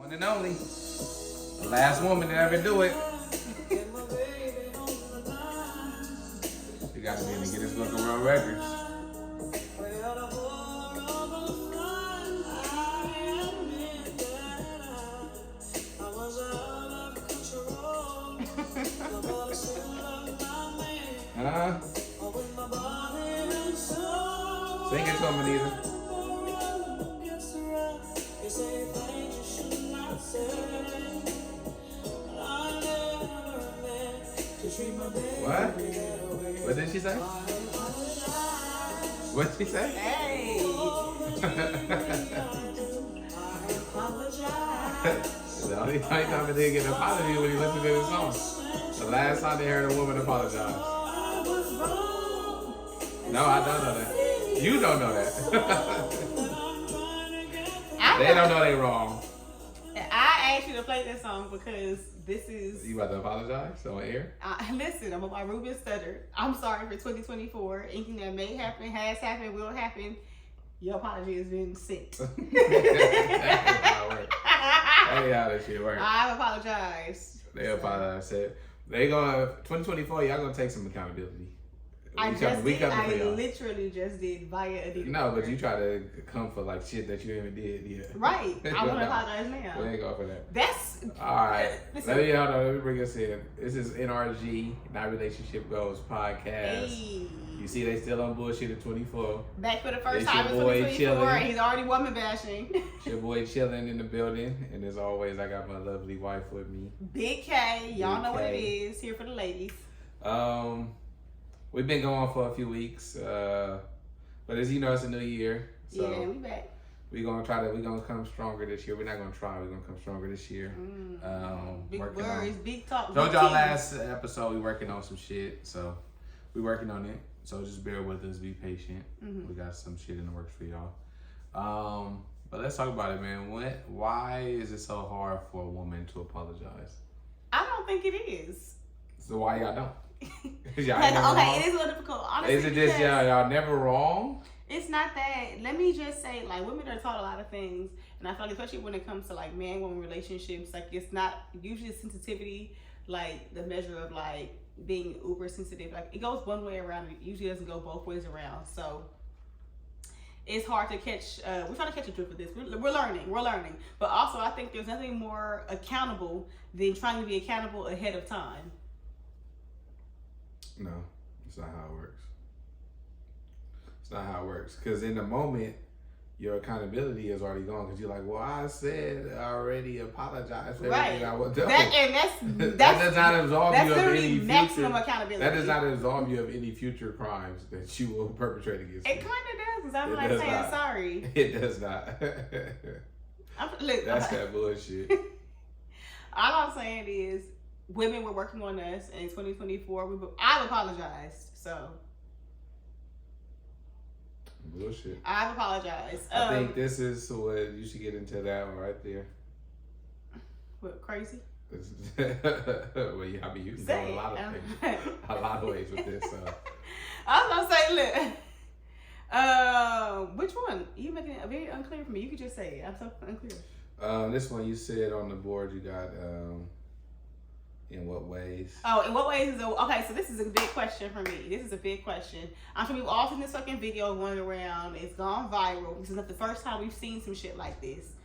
One and only. The last woman to ever do it. She got to be in the Guinness Book of World Records. Huh? Sing it to him, Anita. What? What did she say? What did she say? Hey! The only time they get an apology when he listens to this song. The last time they heard a woman apologize. No, I don't know that. You don't know that. They don't know they wrong. I asked you to play this song because this is... You about to apologize on air? Listen, I'm a Ruben Stutter. I'm sorry for 2024. Anything that may happen, has happened, will happen. Your apology has been sent. That's how it works. That's how this shit works. I apologize. They apologize. They gonna 2024. Y'all gonna take some accountability. I literally just did via Adidas. No, but you try to come for like shit that you even did. Yeah. Right. I want to apologize now. We ain't going for that. That's all right. Let me bring us in. This is NRG, Not Relationship Goals podcast. Hey. You see, they still on bullshit at 24. Back for the first time in 2024. And he's already woman bashing. It's your boy chilling in the building, and as always, I got my lovely wife with me. Big K. Y'all know what it is. Here for the ladies. We've been going for a few weeks, but as you know, it's a new year. So yeah, we back. We're gonna come stronger this year. We're not gonna try. We're gonna come stronger this year. Big words, big talk. Told y'all last episode we working on some shit, so we working on it. So just bear with us. Be patient. We got some shit in the works for y'all. But let's talk about it, man. Why is it so hard for a woman to apologize? I don't think it is. So why y'all don't? It is a little difficult. Honestly, is it just y'all never wrong? It's not that. Let me just say, like, women are taught a lot of things, and I feel like especially when it comes to like man-woman relationships, like it's not usually sensitivity, like the measure of like being uber sensitive. Like it goes one way around. It usually doesn't go both ways around. So it's hard to catch. We're trying to catch a drift with this. We're learning. But also, I think there's nothing more accountable than trying to be accountable ahead of time. No, it's not how it works. It's not how it works. Because in the moment, your accountability is already gone. Because you're like, well, I said I already apologized for everything I would do. That does not absolve you of any maximum future, accountability. That does not absolve you of any future crimes that you will perpetrate against It kind of does. Because I'm like saying not. Sorry. It does not. That's that bullshit. All I'm saying is, women were working on us, and in 2024, I've apologized. So bullshit. I've apologized. I think this is what you should get into that one right there. What, crazy? Well, yeah, I mean, you can go a lot of things, a lot of ways with this. So. I was gonna say, look. Which one? You making it very unclear for me. You could just say it. I'm so unclear. This one you said on the board. You got. In what ways? Oh, in what ways is it? Okay, so this is a big question for me. This is a big question. I'm sure we've all seen this fucking video going around. It's gone viral. This is not the first time we've seen some shit like this.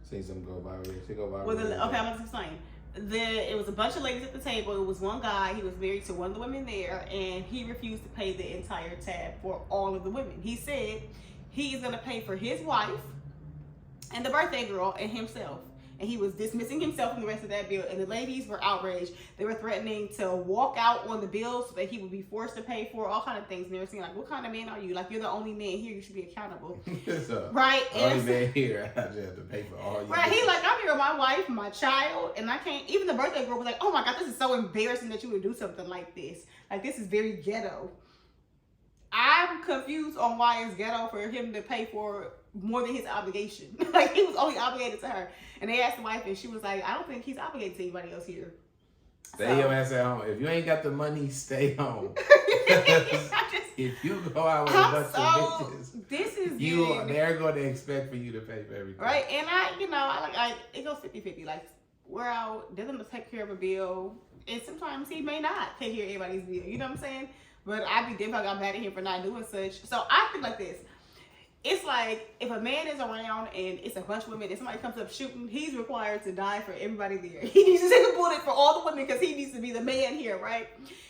Seen something go viral. Okay, I'm going to explain. It was a bunch of ladies at the table. It was one guy. He was married to one of the women there, and he refused to pay the entire tab for all of the women. He said he is going to pay for his wife and the birthday girl and himself. And he was dismissing himself from the rest of that bill. And the ladies were outraged. They were threatening to walk out on the bill so that he would be forced to pay for all kind of things. And they were saying, like, what kind of man are you? Like, you're the only man here. You should be accountable. So, right? Only man here. I just have to pay for all you. Right. He's like, I'm here with my wife, my child, and I can't. Even the birthday girl was like, oh my God, this is so embarrassing that you would do something like this. Like, this is very ghetto. I'm confused on why it's ghetto for him to pay for more than his obligation. Like, he was only obligated to her. And they asked the wife, and she was like, I don't think he's obligated to anybody else here. Stay your ass at home. If you ain't got the money, stay home. If you go out with a bunch of bitches, this is they're going to expect for you to pay for everything. Right, and it goes 50-50. Like, we're out, they're gonna take care of a bill, and sometimes he may not take care of everybody's bill. You know what I'm saying? But I'd be damn if I got mad at him for not doing such. So I think like this. It's like if a man is around and it's a bunch of women and somebody comes up shooting, he's required to die for everybody there. He needs to take a bullet for all the women because he needs to be the man here, right?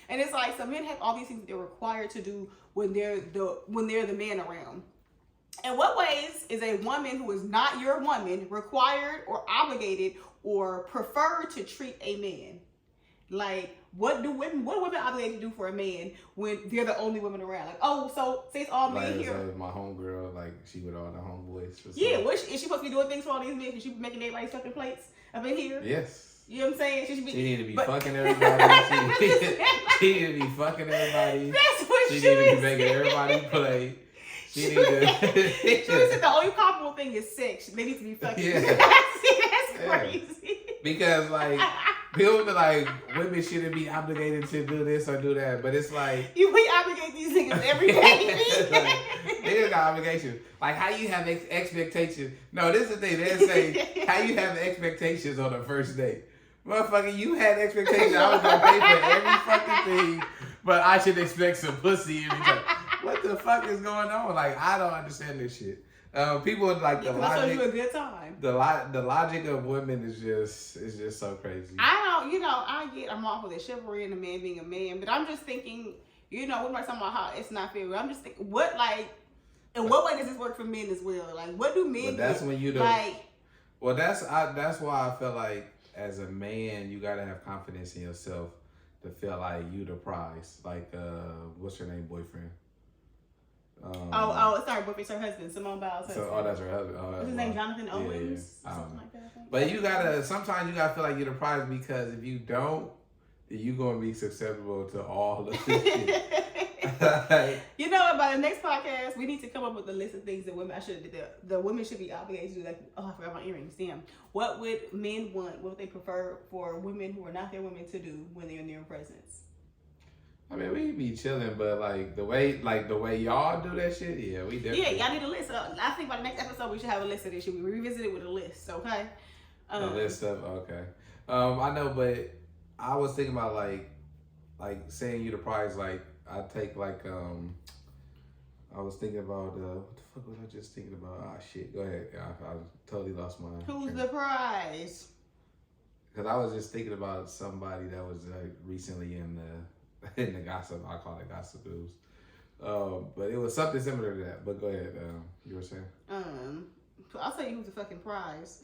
And it's like, so men have all these things that they're required to do when they're the man around. In what ways is a woman who is not your woman required or obligated or preferred to treat a man? Like, what are women obligated to do for a man when they're the only women around? Like, oh, so say it's all men here. Like my homegirl, like she with all the homeboys. Yeah, is she supposed to be doing things for all these men? Is she making everybody's fucking plates up in here? Yes. You know what I'm saying? She need to be fucking everybody. She need to be fucking everybody. That's what she need to be making everybody play. She need to. She said the only comparable thing is sex. They need to be fucking. Yeah. That's crazy. Because like. People be like, women shouldn't be obligated to do this or do that, but it's like we obligate these niggas every day. Like, niggas got obligations. Like how you have expectations. No, this is the thing. They say how you have expectations on the first date. Motherfucker, you had expectations. I was gonna pay for every fucking thing, but I should expect some pussy every time. What the fuck is going on? Like I don't understand this shit. People like the logic. You a good time. The logic of women is just so crazy. I'm all for the chivalry and the man being a man, but I'm just thinking, what am I talking about? How it's not fair. I'm just thinking, in what way does this work for men as well? Like, what do men? But that's when you like. Well, that's why I feel like as a man you gotta have confidence in yourself to feel like you the prize. Like, what's your name, boyfriend? Sorry, boyfriend's her husband, Simone Biles' husband. That's her husband. What's his name? Jonathan Owens? Yeah. Something like that, I think. But sometimes you gotta feel like you're the prize because if you don't, you're gonna be susceptible to all of this shit. You know what? By the next podcast, we need to come up with a list of things that the women should be obligated to do. Like, I forgot my earrings. Damn. What would men want? What would they prefer for women who are not their women to do when they're in their presence? I mean, we be chilling, but the way y'all do that shit, yeah, we definitely. Yeah, y'all need a list. I think by the next episode we should have a list of this shit. We revisit it with a list, okay? A list of okay. I know, but I was thinking about like saying you the prize. Like I take I was thinking about what the fuck was I just thinking about? Ah, shit. Go ahead. I totally lost my. Who's the prize? Because I was just thinking about somebody that was recently in the gossip. I call it gossip news. But it was something similar to that. But go ahead. You were saying? I'll tell you who's the fucking prize.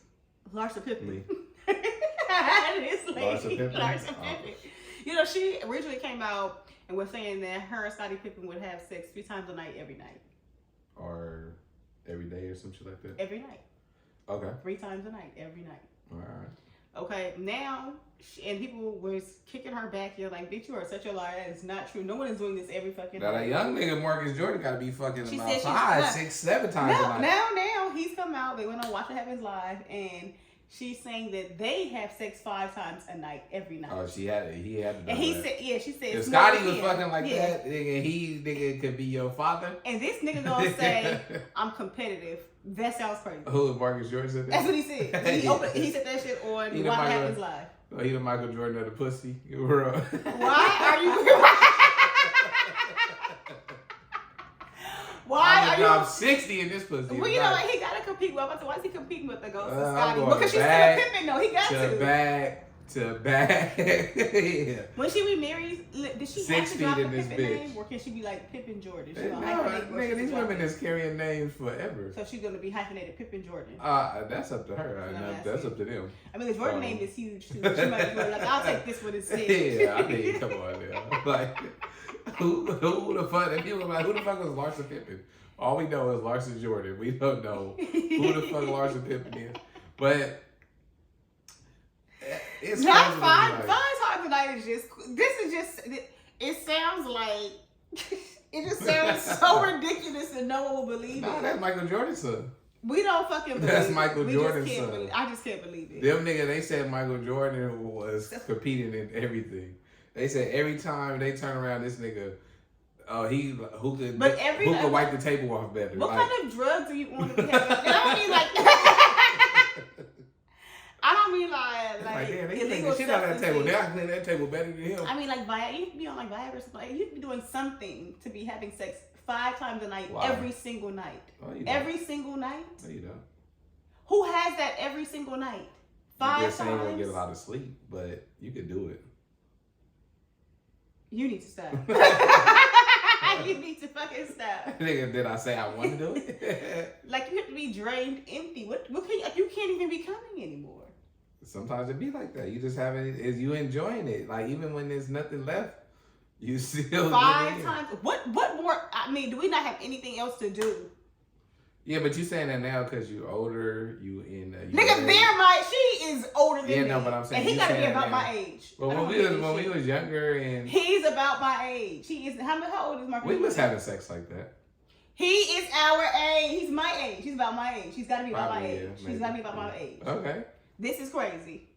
Larsa Pippen. Me. Larsa Pippen. Larsa Pippen. She originally came out and was saying that her and Scottie Pippen would have sex 3 times a night, every night. Or every day or some shit like that? Every night. Okay. 3 times a night, every night. All right. Okay, now, and people was kicking her back here like, bitch, you are such a liar. That is not true. No one is doing this every fucking night. Now, that young nigga, Marcus Jordan, got to be fucking about 5, 6, 7 times a night. Now, he's come out. They went on Watch What Happens Live, and she's saying that they have sex 5 times a night, every night. Oh, he had to do and he said, yeah, she said. If Scotty was fucking like that, nigga could be your father. And this nigga gonna say, I'm competitive. That sounds crazy. Who, Marcus Jordan said that? That's what he said. He said that shit on Watch What Happens Live. Oh, he the Michael Jordan of the pussy. Why are you... I'm 60 in this pussy. Well, he gotta compete. Why is he competing with the ghost of Scotty? Because she's still a Pippen, though. He got to. Back. Yeah. When she remarries, did she have to drop the Pippen name, or can she be like Pippen Jordan? Nigga, these women is carrying names forever. So she's gonna be hyphenated Pippen Jordan. That's up to her. That's up to them. I mean, the Jordan name is huge too. She might be like, I'll take this one instead. Yeah, I mean, come on, now. Like, who the fuck? And people are like, who the fuck was Larsa Pippen? All we know is Larsa Jordan. We don't know who the fuck Larsa Pippen is. But it's not 5 times a night. It sounds like it just sounds so ridiculous that no one will believe it. That's Michael Jordan's son. We don't fucking believe That's it. Michael We Jordan's just can't son. I just can't believe it. Them niggas, they said Michael Jordan was competing in everything. They said every time they turn around, this nigga, who could wipe the table off better. What kind of drugs do you want to be having? I don't mean like I don't mean like damn, they illegal shit out of that table. substances. They can clean that table better than him. I mean, like you have to be on like Viagra or something. Like, you have to be doing something to be having sex 5 times a night, every single night. Oh, you don't. Every single night. No, you don't. Who has that every single night? 5 times. times. You don't get a lot of sleep, but you could do it. You need to stop. You need to fucking stop. Nigga, did I say I want to do it? Like you have to be drained empty. What you can't even be coming anymore. Sometimes it be like that. You just have it. Is you enjoying it? Like even when there's nothing left, you still 5 times. What more? I mean, do we not have anything else to do? Yeah, but you saying that now because you older. You in. Nigga, she is older than me. Yeah, no, but I'm saying and he gotta be about now. my age. Well, when we was younger and he's about my age. He is. How old is Marcus? We was having sex like that. He is our age. He's my age. He's about my age. He's got to be about Probably, my age. He's got to be about my age. Okay. This is crazy.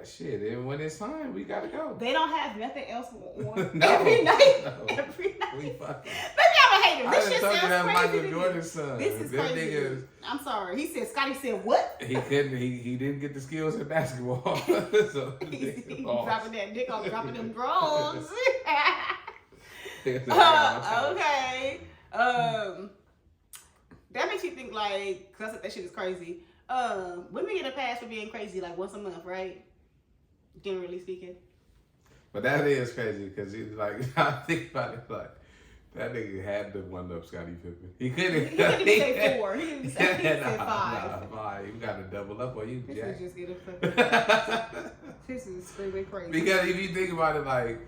Shit, and when it's time, we gotta go. They don't have nothing else on No, every night. no. Every night. We fucking. Maybe I'm a hater. This shit talking sounds about crazy Michael to Jordan's me. son. This is Them crazy. niggas, I'm sorry. He said, Scotty said what? he couldn't. He didn't get the skills in basketball. So He's lost. dropping that dick off, dropping them draws. Okay. That makes you think like, cause I said that shit is crazy. Women get a pass for being crazy like once a month, right? Generally speaking. But that is crazy because he's like, I think about it like that nigga had to one up Scottie Pippen. He couldn't. He couldn't even say 4. He didn't say, he said 5. Nah, 5. You got to double up on you, This Jack. is just getting fucking. This is really crazy. Because if you think about it, like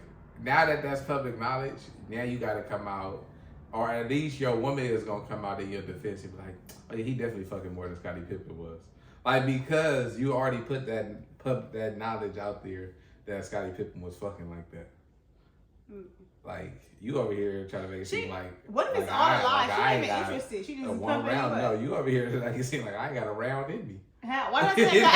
now that that's public knowledge, now you got to come out, or at least your woman is gonna come out in your defense and be like, "Oh, yeah, he definitely fucking more than Scottie Pippen was." Like because you already put that knowledge out there that Scottie Pippen was fucking like that. Like you over here trying to make it seem like what if it's all lies? She ain't even interested. She just one round. No, you over here like it seem like I ain't got a round in me. How? Why did I say that?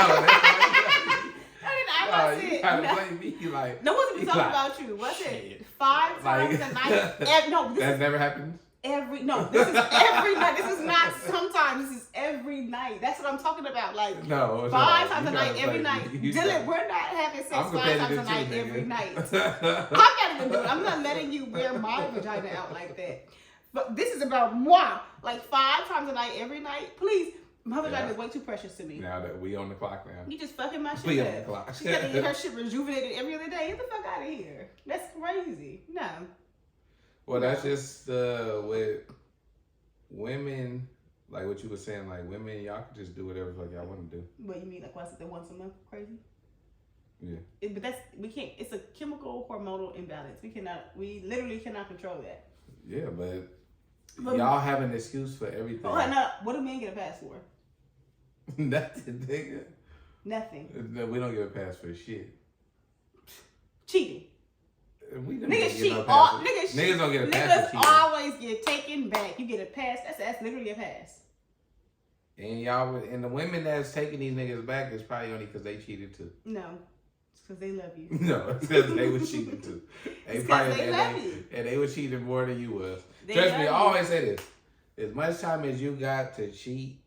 You gotta blame me like. No one's been talking about you. What's it? 5 times a night. No, that never happened. This is every night. This is not sometimes. This is every night. That's what I'm talking about. Like no, 5 times a night, every night. Dylan, we're not having sex 5 times a night, every night. I'm not even doing it. I'm not letting you wear my vagina out like that. But this is about moi. Like 5 times a night, every night. Please. My vagina is way too precious to me. Now that we on the clock now. You just fucking my shit we up. on the clock. She got to get her shit rejuvenated every other day. Get the fuck out of here. That's crazy. No. Well, that's just with women, like what you were saying, like women, y'all can just do whatever like y'all want to do. What you mean, like what's it, once a month crazy? Yeah. But we can't, it's a chemical hormonal imbalance. We literally cannot control that. Yeah, but y'all have an excuse for everything. Oh, no, what do men get a pass for? Nothing, nigga. Nothing. No, we don't get a pass for shit. Cheating. Niggas cheat. Niggas don't get a pass for cheating. Niggas always get taken back. You get a pass. That's literally a pass. And the women that's taking these niggas back is probably only because they cheated too. No. It's because they love you. No, it's because they were cheating too. They love you. And they were cheating more than you was. They Trust me, I you. always say this. As much time as you got to cheat,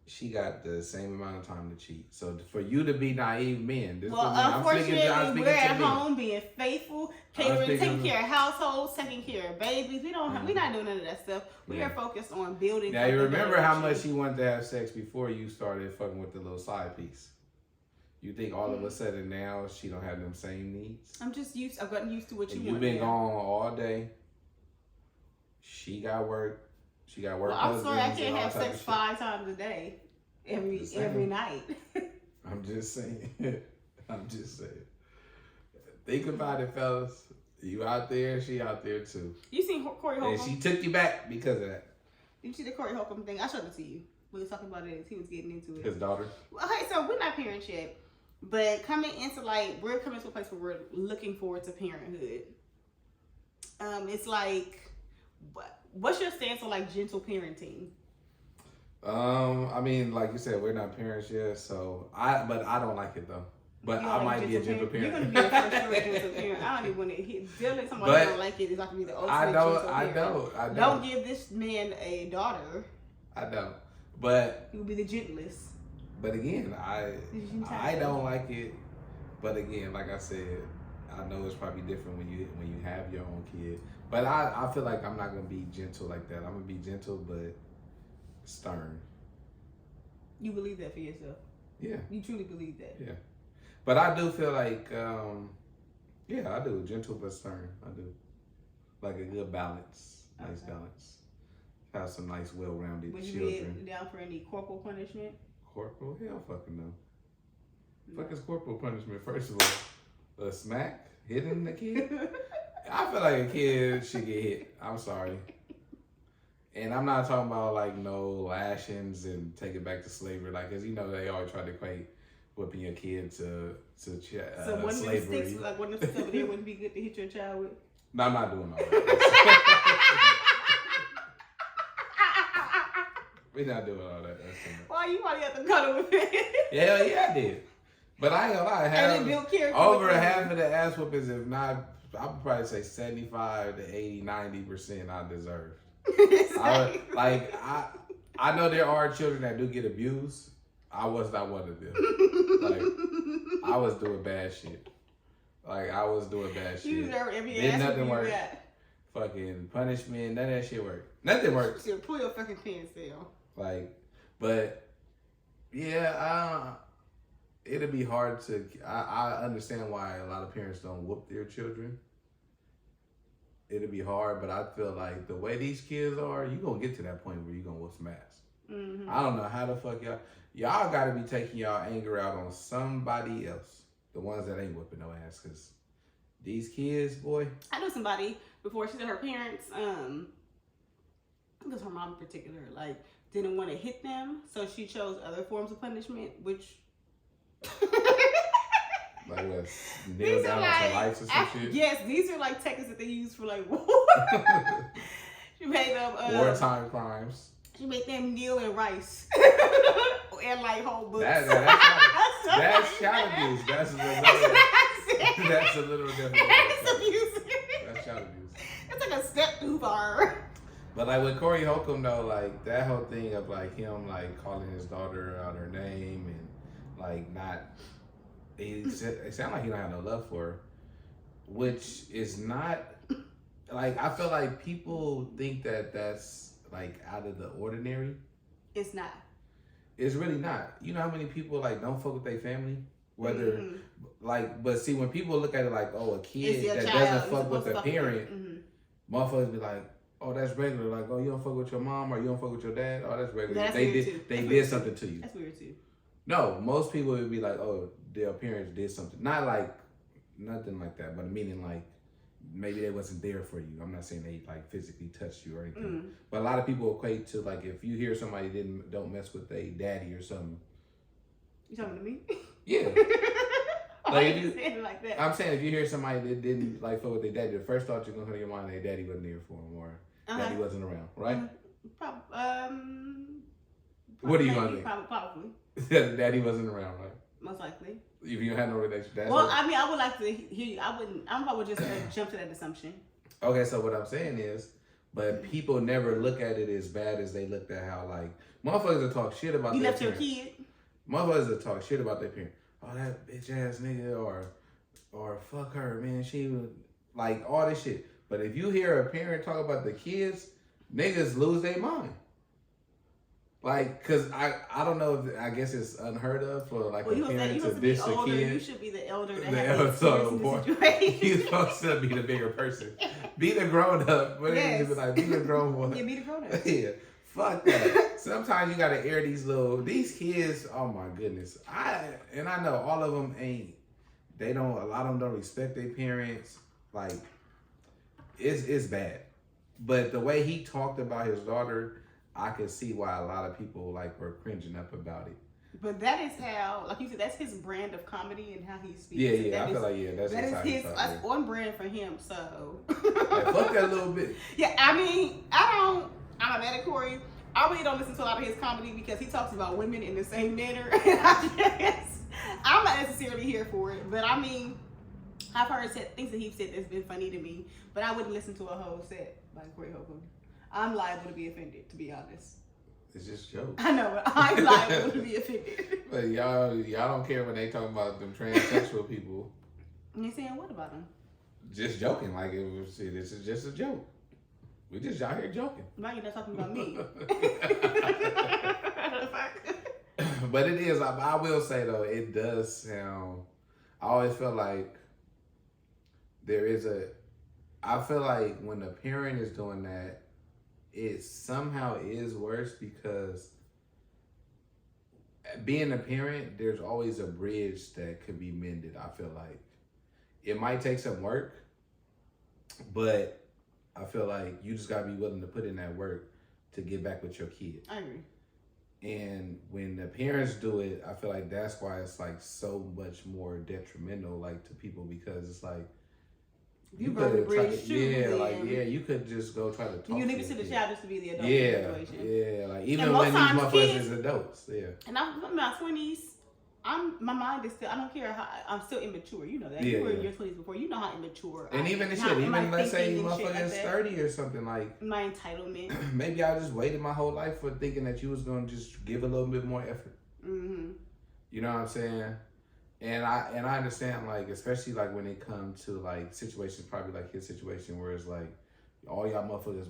she got the same amount of time to cheat. So for you to be naive men, unfortunately, we're at home being faithful, taking care of households, taking care of babies. We're not doing none of that stuff. We are focused on building. Now you remember how much she wanted to have sex before you started fucking with the little side piece. You think all of a sudden now she don't have them same needs? I've gotten used to what you want. You've been gone all day. She got work. She got work. Well, I'm sorry, I can't have sex 5 times a day, every night. I'm just saying. I'm just saying. Think about it, fellas. You out there, she out there too. You seen Corey Holcomb? And she took you back because of that. You see the Corey Holcomb thing? I showed it to you. We was talking about it as he was getting into it. His daughter. Okay, so we're not parents yet, but we're coming to a place where we're looking forward to parenthood. It's like, what's your stance on like gentle parenting? I mean, like you said, we're not parents yet, so but I don't like it though. But I might be a gentle parent. You're gonna be a first gentle parent. I don't even want to dealing somebody don't like it. It's not gonna be the ultimate gentle parent. I don't give this man a daughter. I don't. But he will be the gentlest. But again, I don't like it. But again, like I said, I know it's probably different when you have your own kid. But I feel like I'm not gonna be gentle like that. I'm gonna be gentle but stern. You believe that for yourself? Yeah. You truly believe that? Yeah. But I do feel like, yeah, I do. Gentle but stern. I do. Like a good balance. Nice balance. Have some nice, well-rounded children. Would you be down for any corporal punishment? Corporal? Hell fucking no. Fuck is corporal punishment, first of all? A smack? Hitting the kid? I feel like a kid should get hit. I'm sorry. And I'm not talking about like no lashings and take it back to slavery. Like, cause you know they always try to equate whipping your kid to so one slavery. of the sticks, like one of the sticks over there, wouldn't be good to hit your child with. No, I'm not doing all that. We're not doing all that. Why you probably have to cuddle with it? Hell yeah, I did. But I ain't gonna lie. Over half of the ass whoopings, if not, I would probably say 75 to 80, 90% I deserved. I know there are children that do get abused. I was not one of them. Like, I was doing bad shit. You deserve every ass nothing work. Got. Fucking punishment, none of that shit worked. Nothing worked. So pull your fucking pants down. Like, but yeah, it'll be hard to. I understand why a lot of parents don't whoop their children. It'll be hard, but I feel like the way these kids are, you gonna get to that point where you gonna whoop some ass. Mm-hmm. I don't know how the fuck y'all gotta be taking y'all anger out on somebody else. The ones that ain't whooping no ass, cause these kids, boy. I know somebody before she said her parents, because her mom in particular, like didn't want to hit them, so she chose other forms of punishment, which. Like what? Kneel down on some lights or some shit? Yes, these are like techniques that they use for like war. She made them wartime crimes. She made them kneel in rice and like whole books. That's child abuse. That's a little different. That's abuse. That's child abuse. It's like a step too far. But like with Corey Holcomb though, like that whole thing of like him like calling his daughter out her name and like not. It sounds like he don't have no love for her, which is not like I feel like people think that that's like out of the ordinary. It's not. It's really not. You know how many people like don't fuck with their family, whether like. But see, when people look at it like, oh, a kid that doesn't fuck with a parent, motherfuckers be like, oh, that's regular. Like, oh, you don't fuck with your mom or you don't fuck with your dad. Oh, that's regular. That's they weird did. Too. They did something to you. That's weird too. No, most people would be like, oh, their parents did something. Not like, nothing like that, but meaning like, maybe they wasn't there for you. I'm not saying they like physically touched you or anything. But a lot of people equate to like, if you hear somebody don't mess with their daddy or something. You talking to me? Yeah. Like you saying it like that. I'm saying if you hear somebody that didn't like fuck with their daddy, the first thought you're gonna come to your mind, their daddy wasn't there for him or daddy wasn't around, right? What are you gonna think? Probably. Daddy wasn't around, right? Most likely. If you had no relationship. Well, I mean, I would like to hear you. I would just jump to that assumption. Okay, so what I'm saying is, but people never look at it as bad as they looked at how like motherfuckers will talk shit about you their left parents. Your kid. Motherfuckers will talk shit about their parent. Oh, that bitch ass nigga, or fuck her, man. She was like all this shit. But if you hear a parent talk about the kids, niggas lose their mind. Like, cause I don't know if I guess it's unheard of for like a parent to diss a kid. You should be the elder that has You're supposed to be the bigger person. Be the grown up. But yes. Be like, be the grown one. Yeah, be the grown up. Yeah. Fuck that. Sometimes you gotta air these kids, oh my goodness. I know all of them a lot of them don't respect their parents. Like, it's bad. But the way he talked about his daughter, I can see why a lot of people like were cringing up about it. But that is how, like you said, that's his brand of comedy and how he speaks. Yeah, I feel like that's on brand for him. So like, fuck that little bit. Yeah, I mean, I'm mad at Corey, I really don't listen to a lot of his comedy because he talks about women in the same manner. I'm not necessarily here for it, but I mean, I've heard things that he said that's been funny to me, but I wouldn't listen to a whole set like Corey Holcomb. I'm liable to be offended, to be honest. It's just jokes. I know, but I'm liable to be offended. But y'all don't care when they talk about them transsexual people. You saying what about them? Just joking, like it was. This is just a joke. We just out here joking. Why you not talking about me? But it is. I will say though, it does sound. I always felt like there is a. I feel like when the parent is doing that, it somehow is worse because being a parent, there's always a bridge that could be mended. I feel like it might take some work, but I feel like you just gotta be willing to put in that work to get back with your kid. I agree. And when the parents do it, I feel like that's why it's like so much more detrimental, like to people, because it's like you burn the bridge too. You could just go try to talk. You leave it to the child just to be the adult. Yeah, like even when these motherfuckers is adults, yeah. And I'm in my 20s. My mind is still. I don't care how. I'm still immature. You know that. You were in your 20s before. You know how immature. And even the shit. Even let's say motherfuckers 30 or something, like my entitlement. Maybe I just waited my whole life for thinking that you was gonna just give a little bit more effort. Mm-hmm. You know what I'm saying? And I understand, like, especially like when it comes to like situations, probably like his situation, where it's like all y'all motherfuckers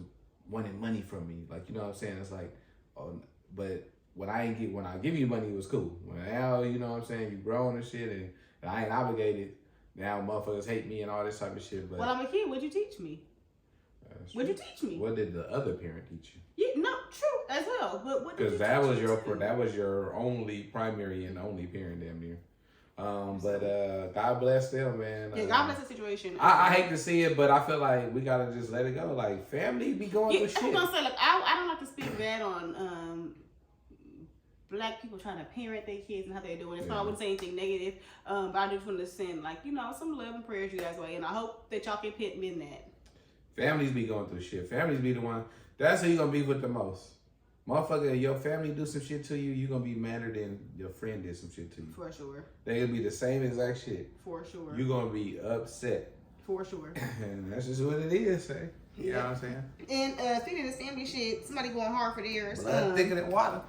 wanting money from me, like, you know what I'm saying? It's like, oh, but when I give you money, it was cool. When now, you know what I'm saying, you grown and shit, and I ain't obligated. Now motherfuckers hate me and all this type of shit. But well, I'm a kid. What'd you teach me? What'd you teach me? What did the other parent teach you? Yeah, no, true as well. But what? Because that was your only primary and only parent, damn near. But God bless them, man. Yeah, God bless the situation. I hate to see it, but I feel like we gotta just let it go. Like, family be going through shit. I'm gonna say, like, I don't like to speak bad on black people trying to parent their kids and how they're doing it. So I wouldn't say anything negative. But I just want to send, like, you know, some love and prayers you guys' way, and I hope that y'all can pit me in that. Families be going through shit. Families be the one. That's who you gonna be with the most. Motherfucker, your family do some shit to you, you gonna be madder than your friend did some shit to you. For sure. They gonna be the same exact shit. For sure. You gonna be upset. For sure. And that's just what it is, say. You know what I'm saying? And speaking of this family shit, somebody going hard for theirs. Blood thicker than water.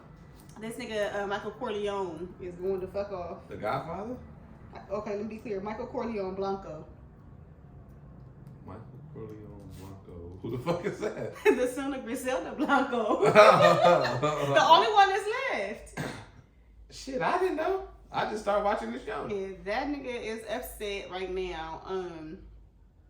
This nigga, Michael Corleone, is going to fuck off. The Godfather? Okay, let me be clear. Michael Corleone Blanco. Michael Corleone Blanco. Who the fuck is that? The son of Griselda Blanco. The only one that's left. Shit, I didn't know. I just started watching the show. Yeah, that nigga is upset right now.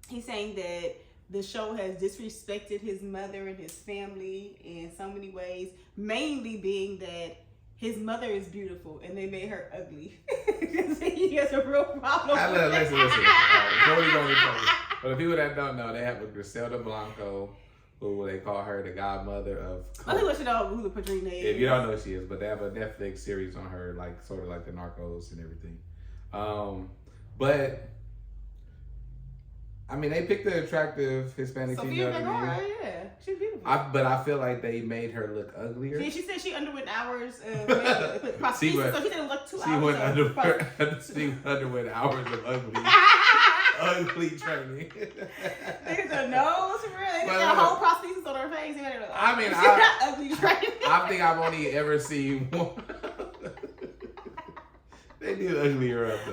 He's saying that the show has disrespected his mother and his family in so many ways, mainly being that his mother is beautiful and they made her ugly. He has a real problem. Listen. Before we go any further, for the people that don't know, they have a Griselda Blanco, who they call her the godmother of. I think we should know who the Padrina is. If you don't know who she is, but they have a Netflix series on her, like sort of like the Narcos and everything. But I mean, they picked the attractive Hispanic female. Yeah, she's beautiful. But I feel like they made her look uglier. Yeah, she said she underwent hours of prosthesis, so she didn't look 2 hours. She underwent hours of ugly training. Niggas the nose, for real. They got a whole prosthesis on her face. I mean, ugly training. I think I've only ever seen one. They did uglier up though.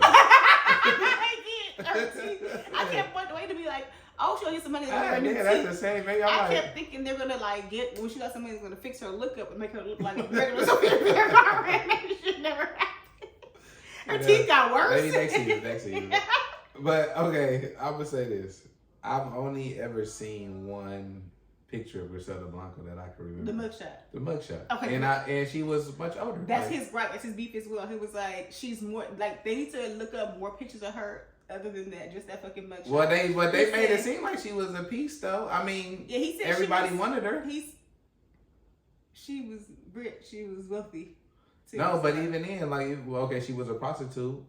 I kept waiting to be like, I'll show you some money. That's the same. Maybe I kept thinking they're gonna like get when she got somebody who's gonna fix her look up and make her look like a regular That shit never happened. Her teeth got worse. Maybe next year. But okay, I'm gonna say this. I've only ever seen one picture of Griselda Blanco that I can remember. The mugshot. Okay. And she was much older. That's his gripe. That's his beef as well. He was like, she's more like they need to look up more pictures of her. Other than that, just that fucking mugshot. Well, they made it seem like she was a piece, though. I mean, yeah, he said everybody wanted her. She was rich. She was wealthy. Too, no, but even then, like, well, okay, she was a prostitute.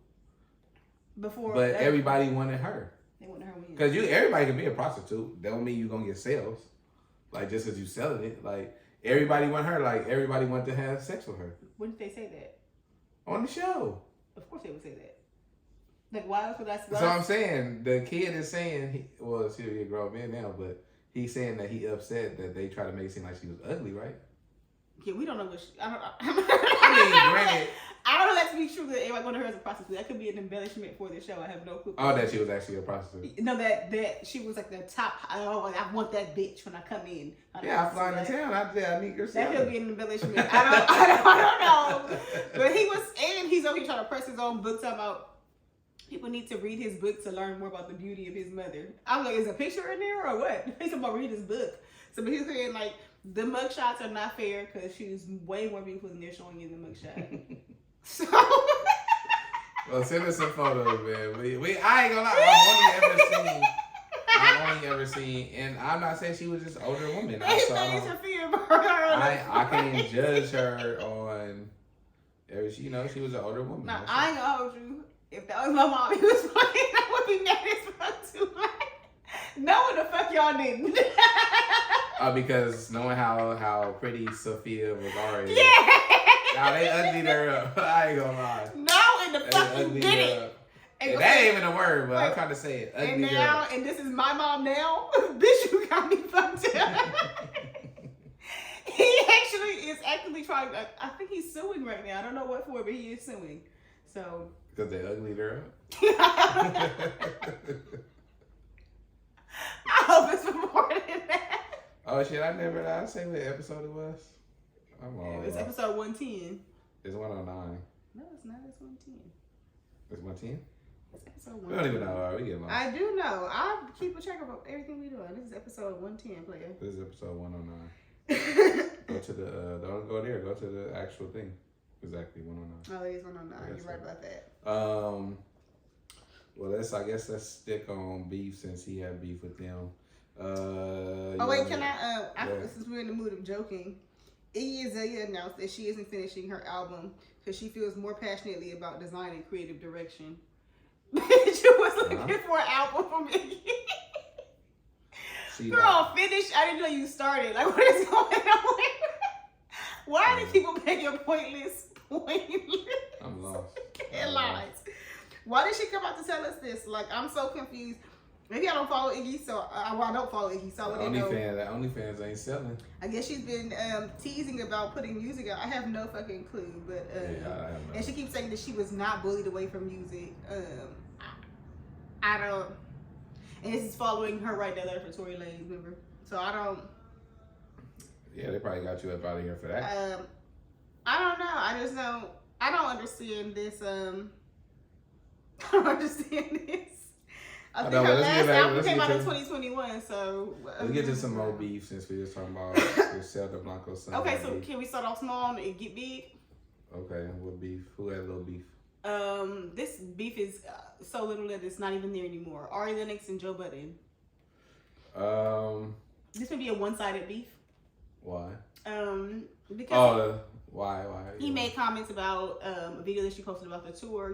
Before, but everybody wanted her. They wanted her because everybody can be a prostitute. That don't mean you gonna get sales. Like just because you selling it, like everybody want her. Like everybody want to have sex with her. When did they say that? On the show. Of course they would say that. Like, why else would I say that? So I'm saying, the kid is saying, she'll be a grown man now, but he's saying that he upset that they try to make it seem like she was ugly, right? Yeah, we don't know what I mean, granted. I don't know that to be true that everybody going to her as a prostitute. That could be an embellishment for the show. I have no clue. Oh, that she was actually a prostitute. No, that she was like the top. Oh, I want that bitch when I come in. I fly into town. I need your That could be an embellishment. I don't know. But he's over here trying to press his own book, talking about people need to read his book to learn more about the beauty of his mother. I'm like, is a picture in there or what? He's talking about read his book. So but he's saying like the mugshots are not fair because she's way more beautiful than they're showing you in the mugshot. So well, send us some photos, man. I ain't gonna lie, I've only ever seen, and I'm not saying she was just an older woman. I can't judge her on. She was an older woman. Now, I ain't gonna hold you. If that was my mom, he was playing, I would be mad as fuck too. No, what the fuck y'all didn't? Because knowing how pretty Sophia was already. Yeah. Now they uglied her up. I ain't gonna lie. No, and the fucking did it. And that ain't even a word, but I'm trying to say it. And now, and this is my mom now. Bitch, you got me fucked up. He actually is actively trying. I think he's suing right now. I don't know what for, but he is suing. So. Because they uglied her up. I hope it's more than that. Oh shit! I say what episode it was. It's episode 110. It's 109. No, it's not. It's 110. It's 110? It's episode 110. We don't even know. We get lost. I do know. I keep a track of everything we doing. This is episode 110, player. This is episode 109. Go to the, don't go there. Go to the actual thing. Exactly, 109. Oh, it is 109. You're right about that. Well, I guess let's stick on beef since he had beef with them. Since we're in the mood of joking, Iggy Azalea announced that she isn't finishing her album because she feels more passionately about design and creative direction. Bitch, you was looking for an album from Iggy. Girl, finish. I didn't know you started. Like, what is going on? Why do people make your pointless? I'm lost. Headlines. Why did she come out to tell us this? Like, I'm so confused. Maybe I don't follow Iggy, so I don't follow Iggy, so I wouldn't know. OnlyFans ain't selling. I guess she's been teasing about putting music out. I have no fucking clue, but I have no. And she keeps saying that she was not bullied away from music. I don't. And this is following her right that letter for Tory Lanez, remember? So I don't. Yeah, they probably got you up out of here for that. I don't know. I just don't. I don't understand this. I don't understand this. I think her last album came out in 2021, so. Let's get to some more beef since we just talking about Griselda Blanco's son. Okay, so can we start off small and get big? Okay, what beef? Who had a little beef? This beef is so little that it's not even there anymore. Ari Lennox and Joe Budden. This would be a one-sided beef. Why? Because why? He made comments about a video that she posted about the tour,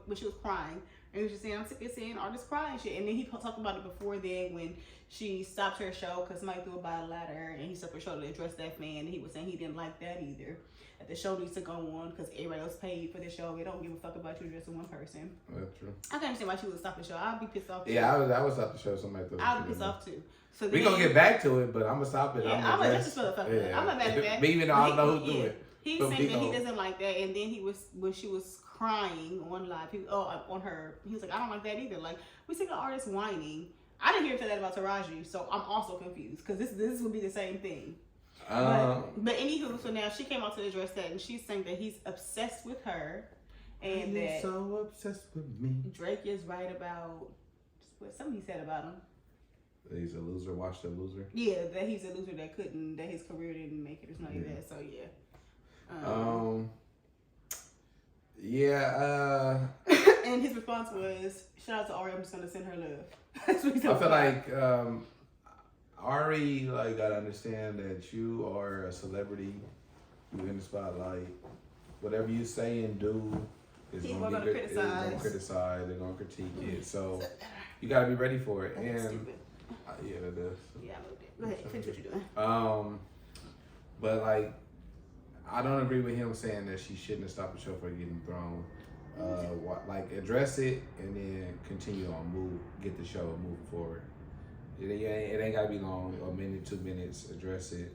when she was crying. And he was just saying, I'm sick of seeing artists cry and shit. And then he talked about it before then when she stopped her show because somebody threw her by a ladder and he stopped her show to address that fan. And he was saying he didn't like that either. That the show needs to go on because everybody else paid for the show. They don't give a fuck about you addressing one person. That's true. I can understand why she would stop the show. I'd be pissed off too. Yeah, I would stop the show. Somebody threw I'd be pissed off too. So we're going to get back to it, but I'm going to stop it. Yeah, I'm going to just motherfucker. Yeah. I'm not mad at that. Even though I don't know who's doing it. He's saying that he doesn't like that, and then when she was crying on live, on her, he was like, I don't like that either. Like, we see the artist whining. I didn't hear him say that about Taraji, so I'm also confused because this would be the same thing. But anywho, so now she came out to address that, and she's saying that he's obsessed with her, and that so obsessed with me. Drake is right about what something he said about him. That he's a loser, washed up loser. Yeah, that he's a loser that his career didn't make it or something like that. So yeah. And his response was, "Shout out to Ari, I'm just gonna send her love." That's what he said. I feel like Ari gotta understand that you are a celebrity. You in the spotlight. Whatever you say and do is gonna be criticized. They're gonna critique it. So you gotta be ready for it. That's stupid. Yeah, that does. Yeah, I moved it. Go ahead, finish what you're doing. But like, I don't agree with him saying that she shouldn't have stopped the show for getting thrown. Like address it and then continue on, get the show moving forward. It ain't gotta be long, a minute, 2 minutes. Address it,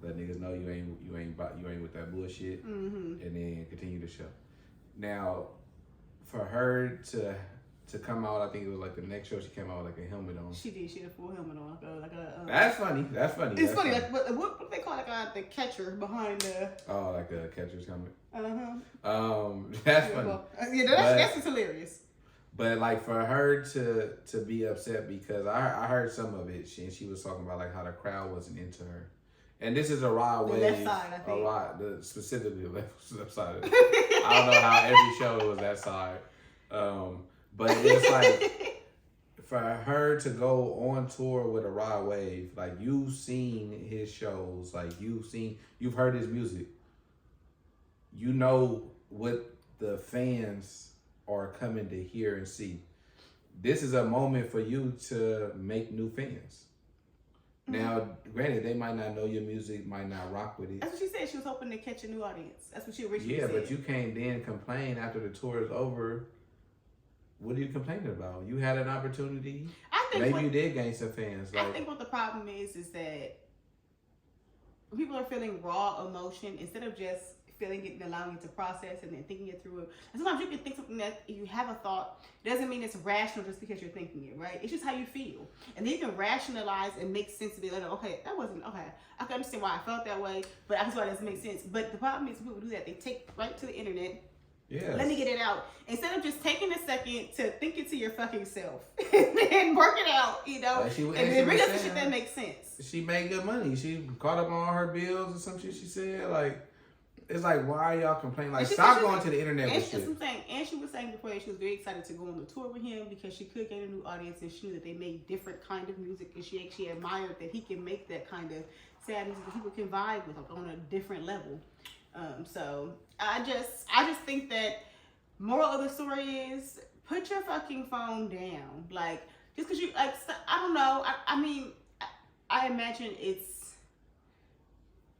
let niggas know you ain't with that bullshit, and then continue the show. Now, for her to come out, I think it was like the next show she came out with like a helmet on. She did. She had a full helmet on, That's funny. It's funny. Like what do they call the catcher behind the? Oh, like a catcher's helmet. That's funny. That's hilarious. But like for her to be upset because I heard some of it, she was talking about like how the crowd wasn't into her, and this is a raw way. Left side, I think. Specifically the left side. I don't know how every show it was that side, but it's like for her to go on tour with a raw wave, like you've seen his shows, like you've heard his music, you know what the fans are coming to hear and see. This is a moment for you to make new fans. Now, granted, they might not know your music, might not rock with it. That's what she said. She was hoping to catch a new audience. That's what she originally said. Yeah, but you can't then complain after the tour is over. What are you complaining about? You had an opportunity. I think maybe you did gain some fans. I think what the problem is that people are feeling raw emotion instead of just feeling it and allowing it to process and then thinking it through. And sometimes you can think something that if you have a thought, doesn't mean it's rational just because you're thinking it, right? It's just how you feel. And then you can rationalize and make sense of it. Like, okay, that wasn't, okay, I can understand why I felt that way, but I can see why it doesn't make sense. But the problem is when people do that, they take right to the internet. Yeah. Let me get it out. Instead of just taking a second to think it to your fucking self and work it out, you know, and then bring up the shit that makes sense. She made good money. She caught up on all her bills or some shit she said. Like, it's like, why are y'all complaining? Like, stop going to the internet with shit. And she was saying before that she was very excited to go on the tour with him because she could gain a new audience and she knew that they made different kind of music and she actually admired that he can make that kind of sad music that people can vibe with on a different level. So I just think that moral of the story is put your fucking phone down. Like, just because you, like, I don't know. I mean, I imagine it's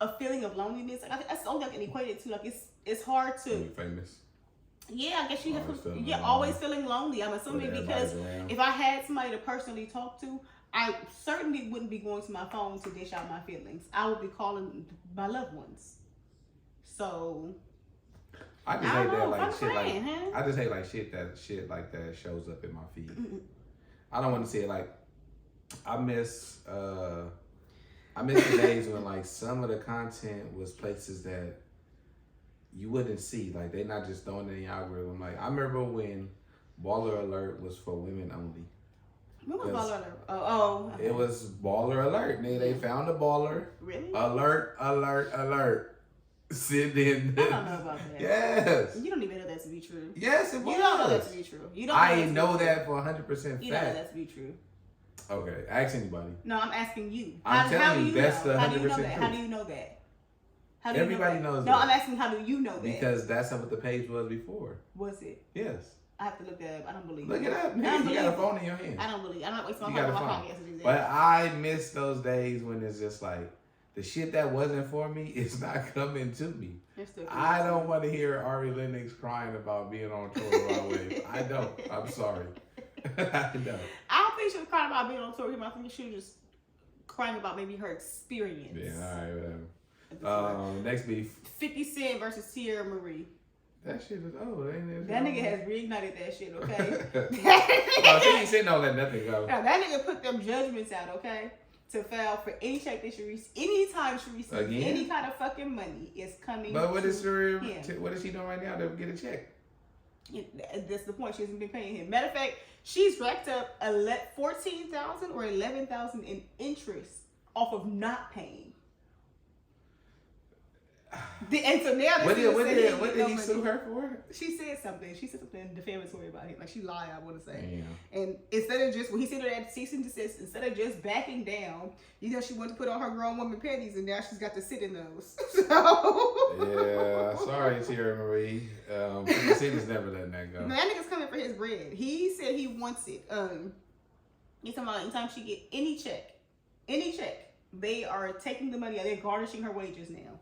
a feeling of loneliness. Like, that's the only thing I can equate it to. Like, it's hard to. When you're famous. Yeah, I guess you always feeling lonely. I'm assuming because if I had somebody to personally talk to, I certainly wouldn't be going to my phone to dish out my feelings. I would be calling my loved ones. So I just hate that like shit I just hate like shit like that shows up in my feed. I don't want to say it like I miss the days when like some of the content was places that you wouldn't see. Like they're not just throwing it in the algorithm. Like I remember when Baller Alert was for women only. What was Baller Alert? Oh. Okay. It was Baller Alert. They found a baller. Really? Alert. Send in. I don't know about that. Yes. You don't even know that to be true. Yes, it was. You don't know that to be true. You don't. I know that for 100% fact. You know that to be true. Okay, ask anybody. No, I'm asking you. I'm telling you, that's the 100% truth. How do you know that? How do Everybody you know knows that? that. No, I'm asking how do you know that? Because that's what the page was before. Was it? Yes. I have to look that up. I don't believe it. Look it up. You got a phone in your hand. I don't believe it. I'm not wasting my time on my podcast to do that. But I miss those days when it's just like, the shit that wasn't for me is not coming to me. I don't want to hear Ari Lennox crying about being on tour with Raw Wave. I don't. I'm sorry. I don't. I don't think she was crying about being on tour with him. I think she was just crying about maybe her experience. Yeah, all right, whatever. Next beef. 50 Cent versus Sierra Marie. That shit is old, ain't it? That nigga has reignited that shit, okay? She ain't saying don't let nothing go. Now, that nigga put them judgments out, okay? To file for any check that she receives, anytime she receives any kind of fucking money is coming. But what is she doing right now to get a check? That's the point. She hasn't been paying him. Matter of fact, she's racked up $14,000 or $11,000 in interest off of not paying. And so now what did he sue her for? She said something. She said something defamatory about him. Like she lied, I want to say. Yeah. And instead of just, when he said that cease and desist, instead of just backing down, you know, she wanted to put on her grown woman panties, and now she's got to sit in those. So. Yeah, sorry, Sierra Marie. Cena's never letting that go. No, that nigga's coming for his bread. He said he wants it. He's talking about anytime she get any check, They are taking the money out. They're garnishing her wages now.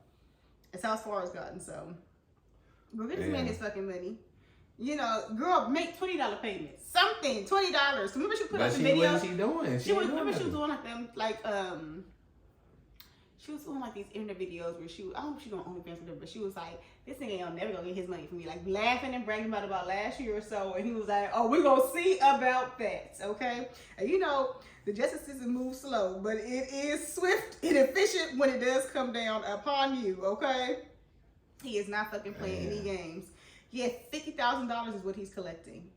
That's how far it's gotten. So, go get this man his fucking money. You know, girl, make $20 payments. Something, $20. Remember she put up the videos? What is she doing? She was doing like them, she was doing like these internet videos where I don't know if she doing OnlyFans or whatever, but she was like, this nigga ain't never gonna get his money from me. Like laughing and bragging about last year or so, and he was like, oh, we're gonna see about that, okay? And you know, the justice system moves slow, but it is swift and efficient when it does come down upon you, okay? He is not fucking playing any games. Yeah, $50,000 is what he's collecting.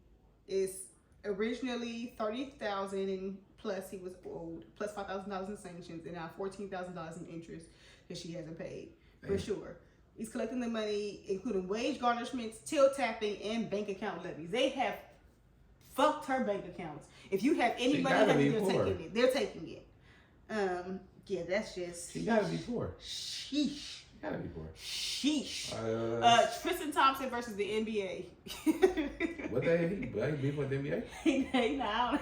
It's originally $30,000 and plus he was owed, plus $5,000 in sanctions, and now $14,000 in interest that she hasn't paid for sure. He's collecting the money, including wage garnishments, till tapping, and bank account levies. They have fucked her bank accounts. If you have any money, they're taking it. Yeah, that's just. She gotta be poor. Sheesh. Gotta be poor. Sheesh. Tristan Thompson versus the NBA. What he beef with the NBA?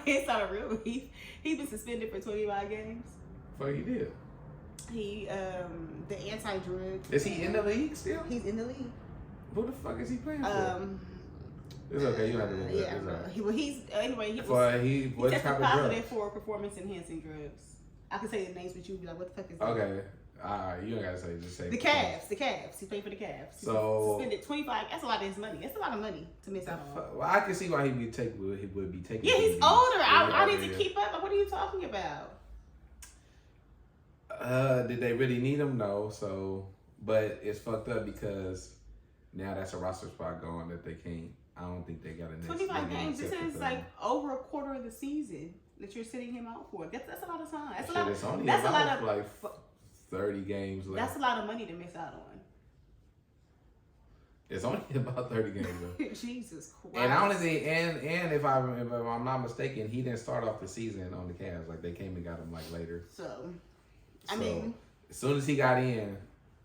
It's not a real beef. He's been suspended for 25 games. What he did? He the anti-drug. Is he in the league still? He's in the league. Who the fuck is he playing for? It's okay. You don't have to look it up. He was tested positive for performance-enhancing drugs. I can say the names, but you'd be like, "What the fuck is that?" Okay. You don't gotta say. Just say the Cavs. The Cavs. He played for the Cavs. So suspended 25. That's a lot of his money. That's a lot of money to miss out on. Well, I can see why he would be taking. Yeah, he's older. I need to keep up. What are you talking about? Did they really need him? No. So, but it's fucked up because now that's a roster spot going that they can't. I don't think they got a next 25 games. This is like over a quarter of the season that you're sitting him out for. That's a lot of time. That's a lot of like 30 games left. That's a lot of money to miss out on. It's only about 30 games left. Jesus Christ. And honestly, and if I'm not mistaken, he didn't start off the season on the Cavs. Like they came and got him like later. So I mean, as soon as he got in,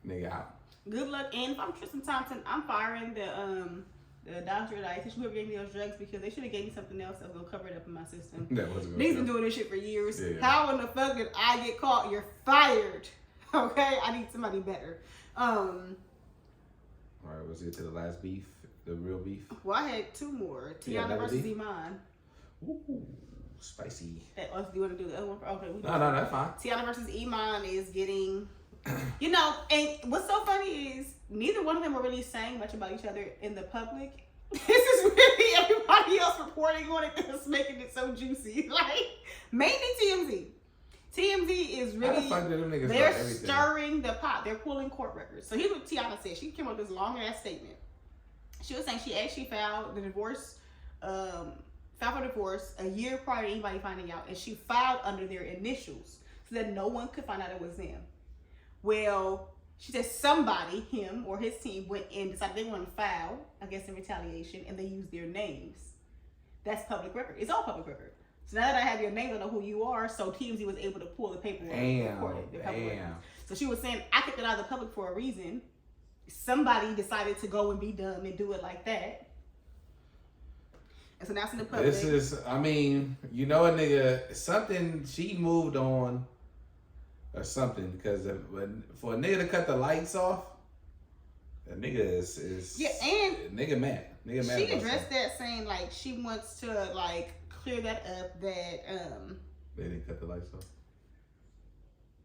nigga out. Good luck. And if I'm Tristan Thompson, I'm firing the doctor, the dietitian, whoever gave me those drugs, because they should have gave me something else that was gonna cover it up in my system. Niggas been doing this shit for years. Yeah. How in the fuck did I get caught? You're fired. Okay, I need somebody better. All right, was it to the last beef, the real beef? Well, I had two more. Tiana versus Iman. Ooh, spicy. Do you want to do the other one? Okay. No, that's fine. Tiana versus Iman is getting, you know, and what's so funny is neither one of them are really saying much about each other in the public. This is really everybody else reporting on it that's making it so juicy. Like, mainly TMZ. TMZ is really, they're stirring the pot. They're pulling court records. So here's what Tiana said. She came up with this long ass statement. She was saying she actually filed for divorce a year prior to anybody finding out, and she filed under their initials so that no one could find out it was them. Well, she said somebody, him or his team, went in, decided they wanted to file, I guess, in retaliation, and they used their names. That's public record. It's all public record. So now that I have your name, I know who you are. So TMZ was able to pull the paperwork and record it. So she was saying, I kept it out of the public for a reason. Somebody decided to go and be dumb and do it like that. And so now it's in the public. This is, I mean, you know, a nigga, something, she moved on or something, because for a nigga to cut the lights off, a nigga is yeah, and nigga mad. Nigga mad. She addressed that saying like she wants to like clear that up, that they didn't cut the lights off.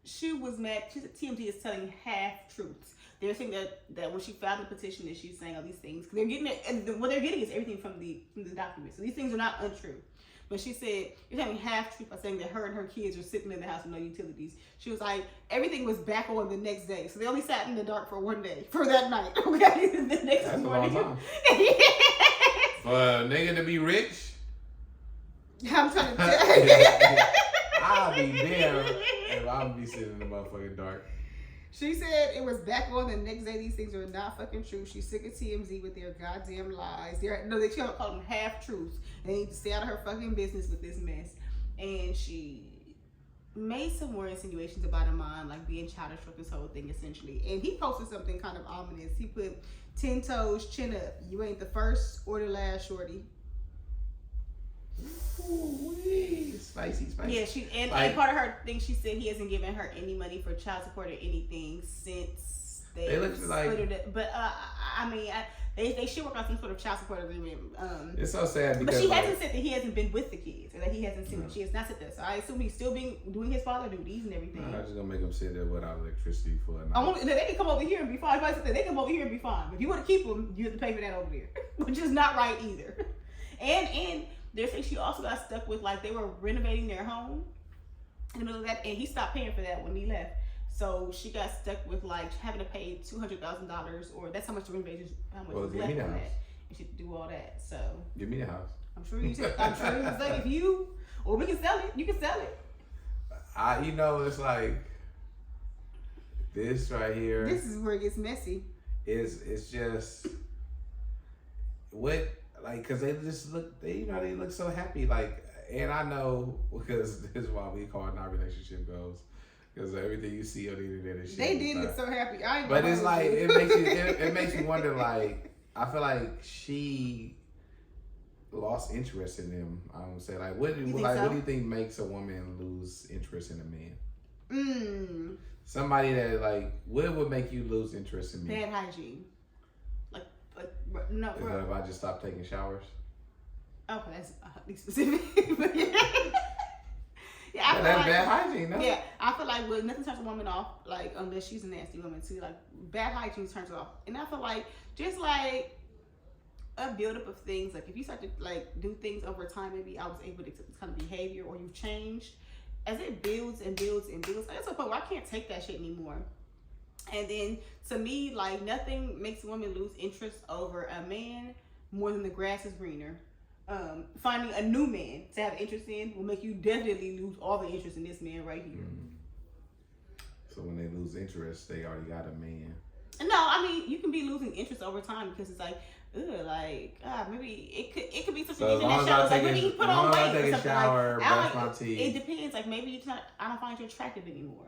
She was mad. She said TMZ is telling half truths. They're saying that when she filed the petition that she's saying all these things, they're getting it, and what they're getting is everything from the documents. So these things are not untrue. But she said, you're telling half truth by saying that her and her kids were sitting in the house with no utilities. She was like, everything was back on the next day. So they only sat in the dark for one day, for that night. Okay, the next That's morning. A long time. For a nigga to be rich. I'm trying to tell you. I'll be there if I'll be sitting in the motherfucking dark. She said it was back on the next day. These things are not fucking true. She's sick of TMZ with their goddamn lies. They can't call them half truths. They need to stay out of her fucking business with this mess. And she made some more insinuations about Iman, like being childish with this whole thing, essentially. And he posted something kind of ominous. He put 10 toes, chin up. You ain't the first or the last, shorty. Ooh, spicy. Yeah, and part of her thing, she said he hasn't given her any money for child support or anything since they look like. It. But I mean, they should work on some sort of child support agreement. It's so sad because. But she hasn't said that he hasn't been with the kids or that he hasn't seen them. She has not said that. So I assume he's still doing his father duties and everything. I'm just gonna make him sit there without electricity for a night. They can come over here and be fine. If I said that, they come over here and be fine. But if you want to keep them, you have to pay for that over there, which is not right either. And they're saying she also got stuck with, like, they were renovating their home in the middle of that, and he stopped paying for that when he left. So she got stuck with, like, having to pay $200,000, or that's how much the renovation, how much was left on that, and she had to do all that. So give me the house. I'm sure he was like, or we can sell it. You can sell it. It's like this right here. This is where it gets messy. It's just what. Like, cause they just look, they look so happy. Like, and I know because this is why we call it not relationship goals, because everything you see on the internet is shit. They did look so happy. But it's like it makes you wonder. Like, I feel like she lost interest in him. I would say, like, what do you think makes a woman lose interest in a man? Somebody that, like, what would make you lose interest in me? Bad hygiene. No, if I just stop taking showers. Okay, that's specific. Yeah, that's bad hygiene. No? Yeah, I feel like nothing turns a woman off, like, unless she's a nasty woman too. Like, bad hygiene turns her off, and I feel like just like a buildup of things. Like, if you start to, like, do things over time, maybe I was able to this kind of behavior, or you've changed. As it builds and builds and builds, like, it's a point where I can't take that shit anymore. And then, to me, like, nothing makes a woman lose interest over a man more than the grass is greener. Finding a new man to have interest in will make you definitely lose all the interest in this man right here. So when they lose interest, they already got a man. No, I mean, you can be losing interest over time because it's like, maybe it could be something in that shower. Like, maybe he put on weight or something. Shower, brush my teeth. It depends. Like, maybe I don't find you attractive anymore.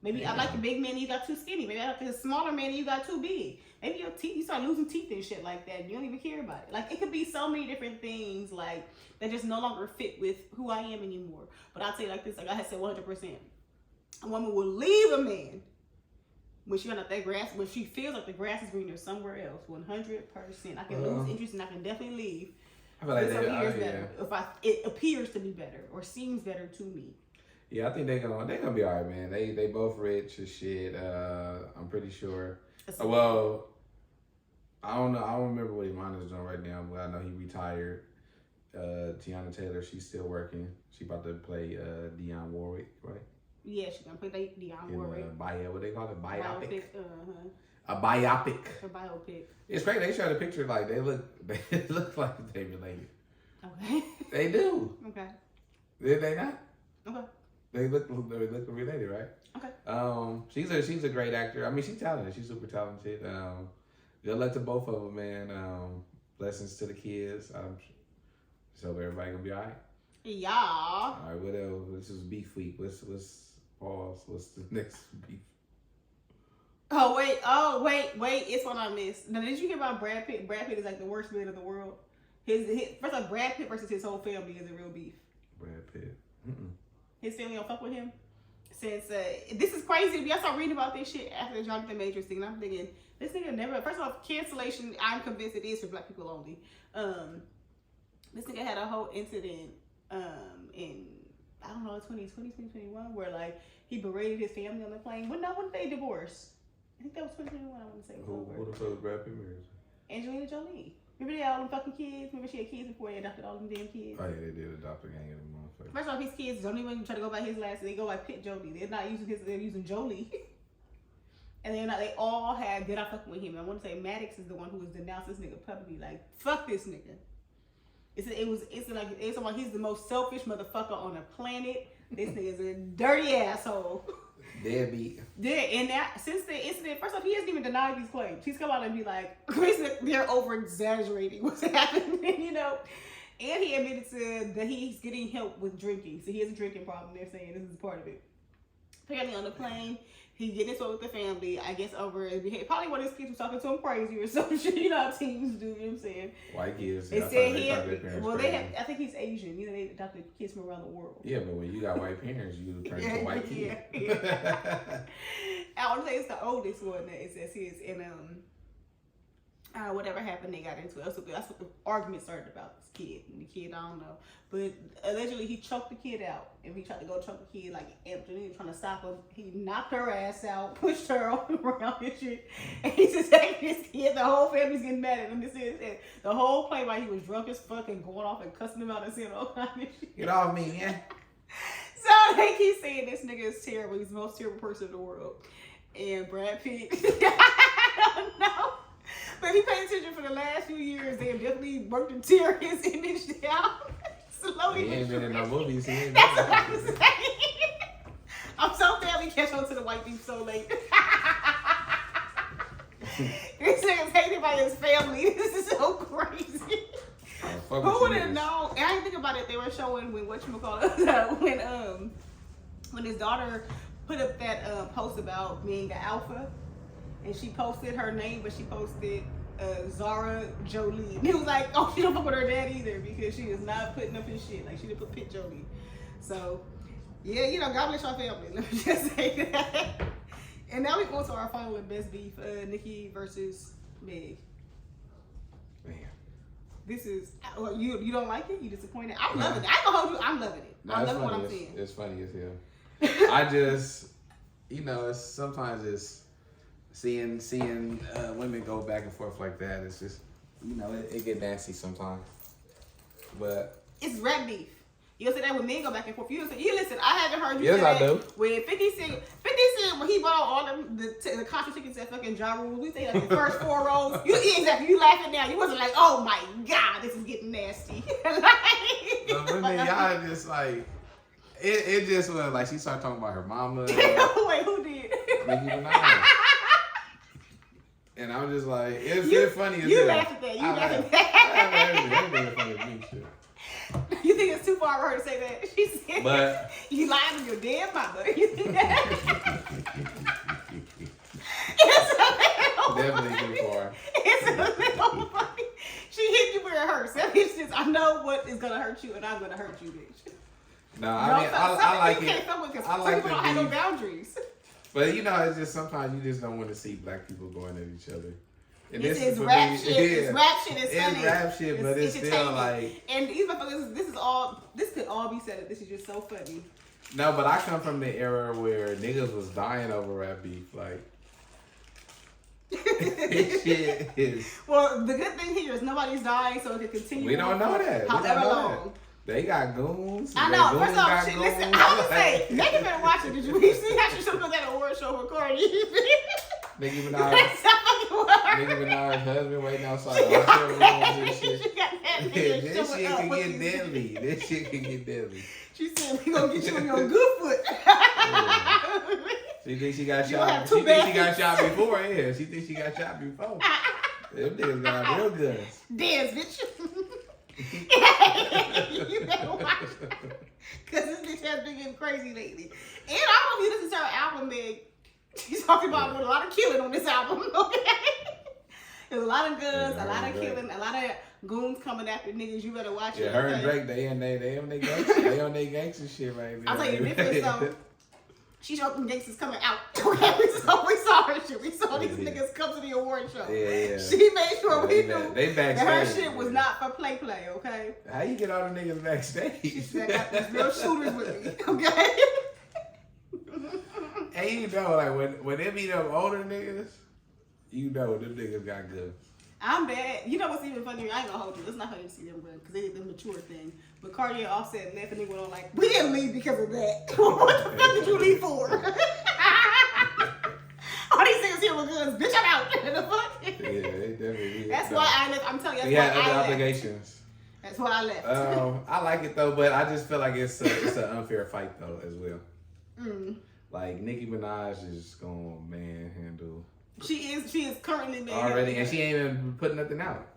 Maybe I like the big man and you got too skinny. Maybe I like the smaller man and you got too big. Maybe your teeth, you start losing teeth and shit like that. And you don't even care about it. Like, it could be so many different things, like, that just no longer fit with who I am anymore. But I'll tell you like this, like I had said 100%. A woman will leave a man when she found out that grass, when she feels like the grass is greener somewhere else. 100%. I can lose interest and I can definitely leave. I feel like it appears to be better or seems better to me. Yeah, I think they're gonna be all right, man. They both rich as shit. I'm pretty sure. Well, I don't know. I don't remember what Iman is doing right now, but I know he retired. Tiana Taylor, she's still working. She about to play Dionne Warwick, right? Yeah, she's gonna play Dionne Warwick. What they call it? Biopic. A biopic. A biopic. It's great. They showed a picture like they look like they related. Okay. They do. Okay. Did they not? Okay. They look related, right? Okay. She's a great actor. I mean, she's talented. She's super talented. Good luck to both of them, man. Blessings to the kids. So everybody gonna be all right. Yeah. All right. What else? This is beef week. What's pause? What's the next beef? Oh wait! It's what I missed. Now, did you hear about Brad Pitt? Brad Pitt is like the worst man in the world. His first of all, Brad Pitt versus his whole family is a real beef. Brad Pitt. His family don't fuck with him. Since this is crazy. We all start reading about this shit after the Jonathan Majors thing. And I'm thinking, this nigga never. First of all, cancellation. I'm convinced it is for black people only. This nigga had a whole incident in, I don't know, 2020, 2021, where, like, he berated his family on the plane. When did they divorce? I think that was 2021. I want to say. Who the fuck was Brad Pitt married? Angelina Jolie. Remember they had all them fucking kids? Remember she had kids before they adopted all them damn kids? Oh yeah, they did adopt a gang of them motherfuckers. First off, his kids don't even try to go by his last name. They go by Pitt Jolie. They're not using his, they're using Jolie. And they all had, they're not fucking with him. I want to say Maddox is the one who was denounced this nigga publicly. Like, fuck this nigga. It's like he's the most selfish motherfucker on the planet. This nigga's a dirty asshole. Deadbeat. Yeah, and since the incident, first off, he hasn't even denied these claims. He's come out and be like, they're over exaggerating what's happening, you know. And he admitted that he's getting help with drinking. So he has a drinking problem. They're saying this is part of it. Apparently on the plane, he getting into it with the family. I guess over his behavior. Probably one of his kids was talking to him crazy or some shit. You know how teens do. You know what I'm saying? White kids. They said he had. Well, they have. I think he's Asian. You know, they adopted kids from around the world. Yeah, but when you got white parents, you turn into a white kid. Yeah. I want to say it's the oldest one that it says his, and whatever happened, they got into it. That's what the argument started about, this kid. And the kid, I don't know. But allegedly, he choked the kid out. And he tried to go choke the kid, like, Anthony trying to stop him. He knocked her ass out, pushed her around and shit. And he's attacking his kid. The whole family's getting mad at him. The whole play while he was drunk as fuck and going off and cussing him out and saying all kind of shit. Get off me, man. So they keep saying this nigga is terrible. He's the most terrible person in the world. And Brad Pitt, I don't know. But if you pay attention for the last few years, they have definitely worked to tear his image down. Slowly. He ain't been in no movies. That's what I'm saying. I'm so glad we catch on to the white people so late. This nigga's hated by his family. This is so crazy. Who would have known? And I didn't think about it. They were showing when his daughter put up that post about being the alpha. And she posted her name, but she posted Zara Jolie. And it was like, oh, she don't fuck with her dad either because she is not putting up his shit. Like, she didn't put Pit Jolie. So, yeah, you know, God bless your family. Let me just say that. And now we go to our final and best beef, Nicki versus Meg. Man. This is, well, you don't like it? You disappointed? I'm loving it. I ain't gonna hold you. I'm loving it. No, I'm loving what I'm seeing. It's funny as hell. I just, you know, sometimes it's, seeing women go back and forth like that, it's just, you know, it get nasty sometimes. But it's rap beef. You'll say that when men go back and forth. You listen. I haven't heard you yes, say I that. do. When 50 Cent when he bought all the concert tickets at fucking Ja Rule, we say like the first 4 rows. Exactly. You laughing now. You wasn't like, oh my god, this is getting nasty. But women, y'all just like it just was like she started talking about her mama. Wait, who did? Nicki Minaj. And I'm just like, it's funny as hell. You laugh at that. You laugh at that. Everything funny to me, shit. You think it's too far for her to say that? She said, but you lied to your dead mother. You think that? It's a little definitely too far. It's a little funny. She hit you where it hurts. That bitch just, I know what is going to hurt you, and I'm going to hurt you, bitch. No, I mean, I like it. I like people don't have no boundaries. But you know, it's just sometimes you just don't want to see black people going at each other. And this is rap shit. It's rap shit. It's funny. It's rap shit, but it's still like. And these motherfuckers, this could all be said. This is just so funny. No, but I come from the era where niggas was dying over rap beef. Like, this shit is. Well, the good thing here is nobody's dying, so it can continue. We don't know that. However long. They got goons. I know. First off, shit, listen, I would say, Megan better watch it. Did you see how she showed up at an award show for Cardi? Nicki Minaj's husband waiting outside. This shit can get deadly. This shit can get deadly. She said, we gonna get you on your good foot. She thinks she got shot. She thinks she got shot before. Yeah, she thinks she got shot before. Them niggas got real guns. Dance, bitch. You better watch it. Because this bitch has been getting crazy lately. And I don't know if you listen to her album, Meg. She's talking about a lot of killing on this album, okay? There's a lot of guns, a lot of killing, a lot of goons coming after niggas. You better watch it. Yeah, her and Drake, they on their gangster. They on their gangster shit right now. I'll tell you this, so she showed them gangsters coming out. Okay, we saw her shit. We saw these niggas come to the award show. Yeah. She made sure we knew that her shit was not for play, okay? How you get all the niggas backstage? She said, I got these real shooters with me, okay? And you know, like, when they be them older niggas, you know them niggas got guns. I'm bad. You know what's even funnier? I ain't gonna hold you. It's not funny to see them run because they did the mature thing. But Cardi and Offset left and they went on like, we didn't leave because of that. What the fuck did you leave for? All these niggas here with guns. Bitch, I'm out. The fuck? Yeah, they definitely did. That's why I left. I'm telling you, that's why I left. Obligations. That's why I left. I like it though, but I just feel like it's an unfair fight though as well. Like Nicki Minaj is gonna manhandle. She is currently already, and she ain't even putting nothing out.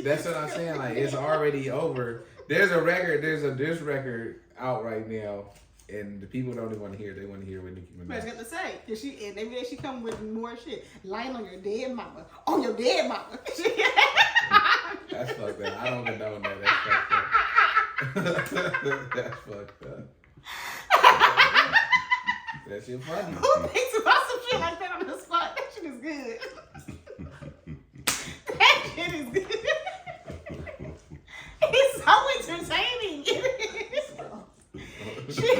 That's what I'm saying. Like, it's already over. There's a record. There's a diss record out right now, And the people don't even want to hear. They want to hear what Nicki Minaj. What got to say? Cause and every day she come with more shit. Lying on your dead mama. On your dead mama. That's fucked up. I don't condone that. That's fucked up. That's fucked up. That shit funny. Who thinks about some shit like that on the spot? That shit is good. That shit is good. It's so entertaining.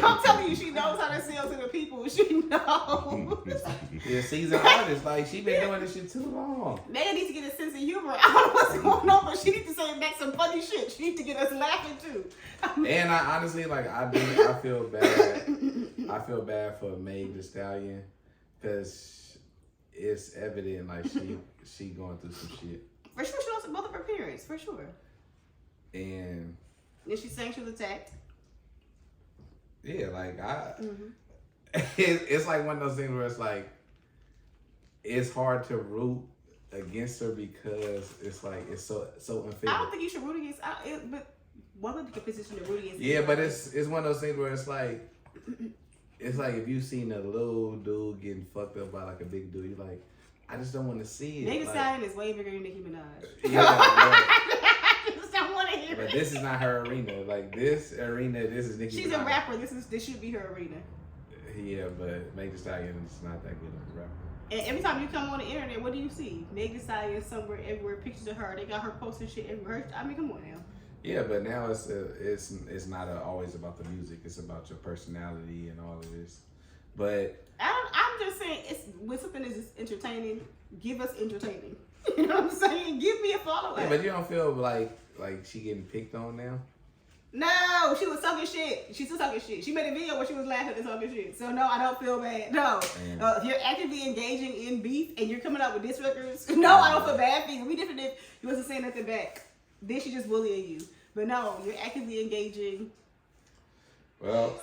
I'm telling you, she knows how to sell to the people. She knows. Yeah, seasoned artist. Like, she been doing this shit too long. Megan needs to get a sense of humor. I don't know what's going on, but she needs to say back some funny shit. She needs to get us laughing too. And I honestly, like, I feel bad. I feel bad for Meg Thee Stallion because it's evident, like, she going through some shit. For sure, she lost both of her parents. For sure. And she's saying she was attacked. Yeah, like it's like one of those things where it's like it's hard to root against her because it's like it's so unfair. I don't think you should root against. But what would the position to root against? Yeah, but it's one of those things where it's like if you seen a little dude getting fucked up by like a big dude, you're like, I just don't want to see it. Megan Thee Stallion is way bigger than Nicki Minaj. Yeah. But this is not her arena. Like this arena, this is Nicki Minaj. She's a rapper. This should be her arena. Yeah, but Meg Thee Stallion is not that good of a rapper. And every time you come on the internet, what do you see? Meg Thee Stallion somewhere, everywhere, pictures of her. They got her posting shit everywhere. I mean, come on now. Yeah, but now it's not always about the music. It's about your personality and all of this. But I'm just saying, it's when something is entertaining, give us entertaining. You know what I'm saying? Give me a follow-up. Yeah, but you don't feel like she getting picked on now? No, she was talking shit. She's still talking shit. She made a video where she was laughing and talking shit. So no, I don't feel bad. No, if you're actively engaging in beef and you're coming out with diss records, no, I don't feel bad for you. We different if you wasn't saying nothing back. Then she just bullying you. But no, you're actively engaging. Well,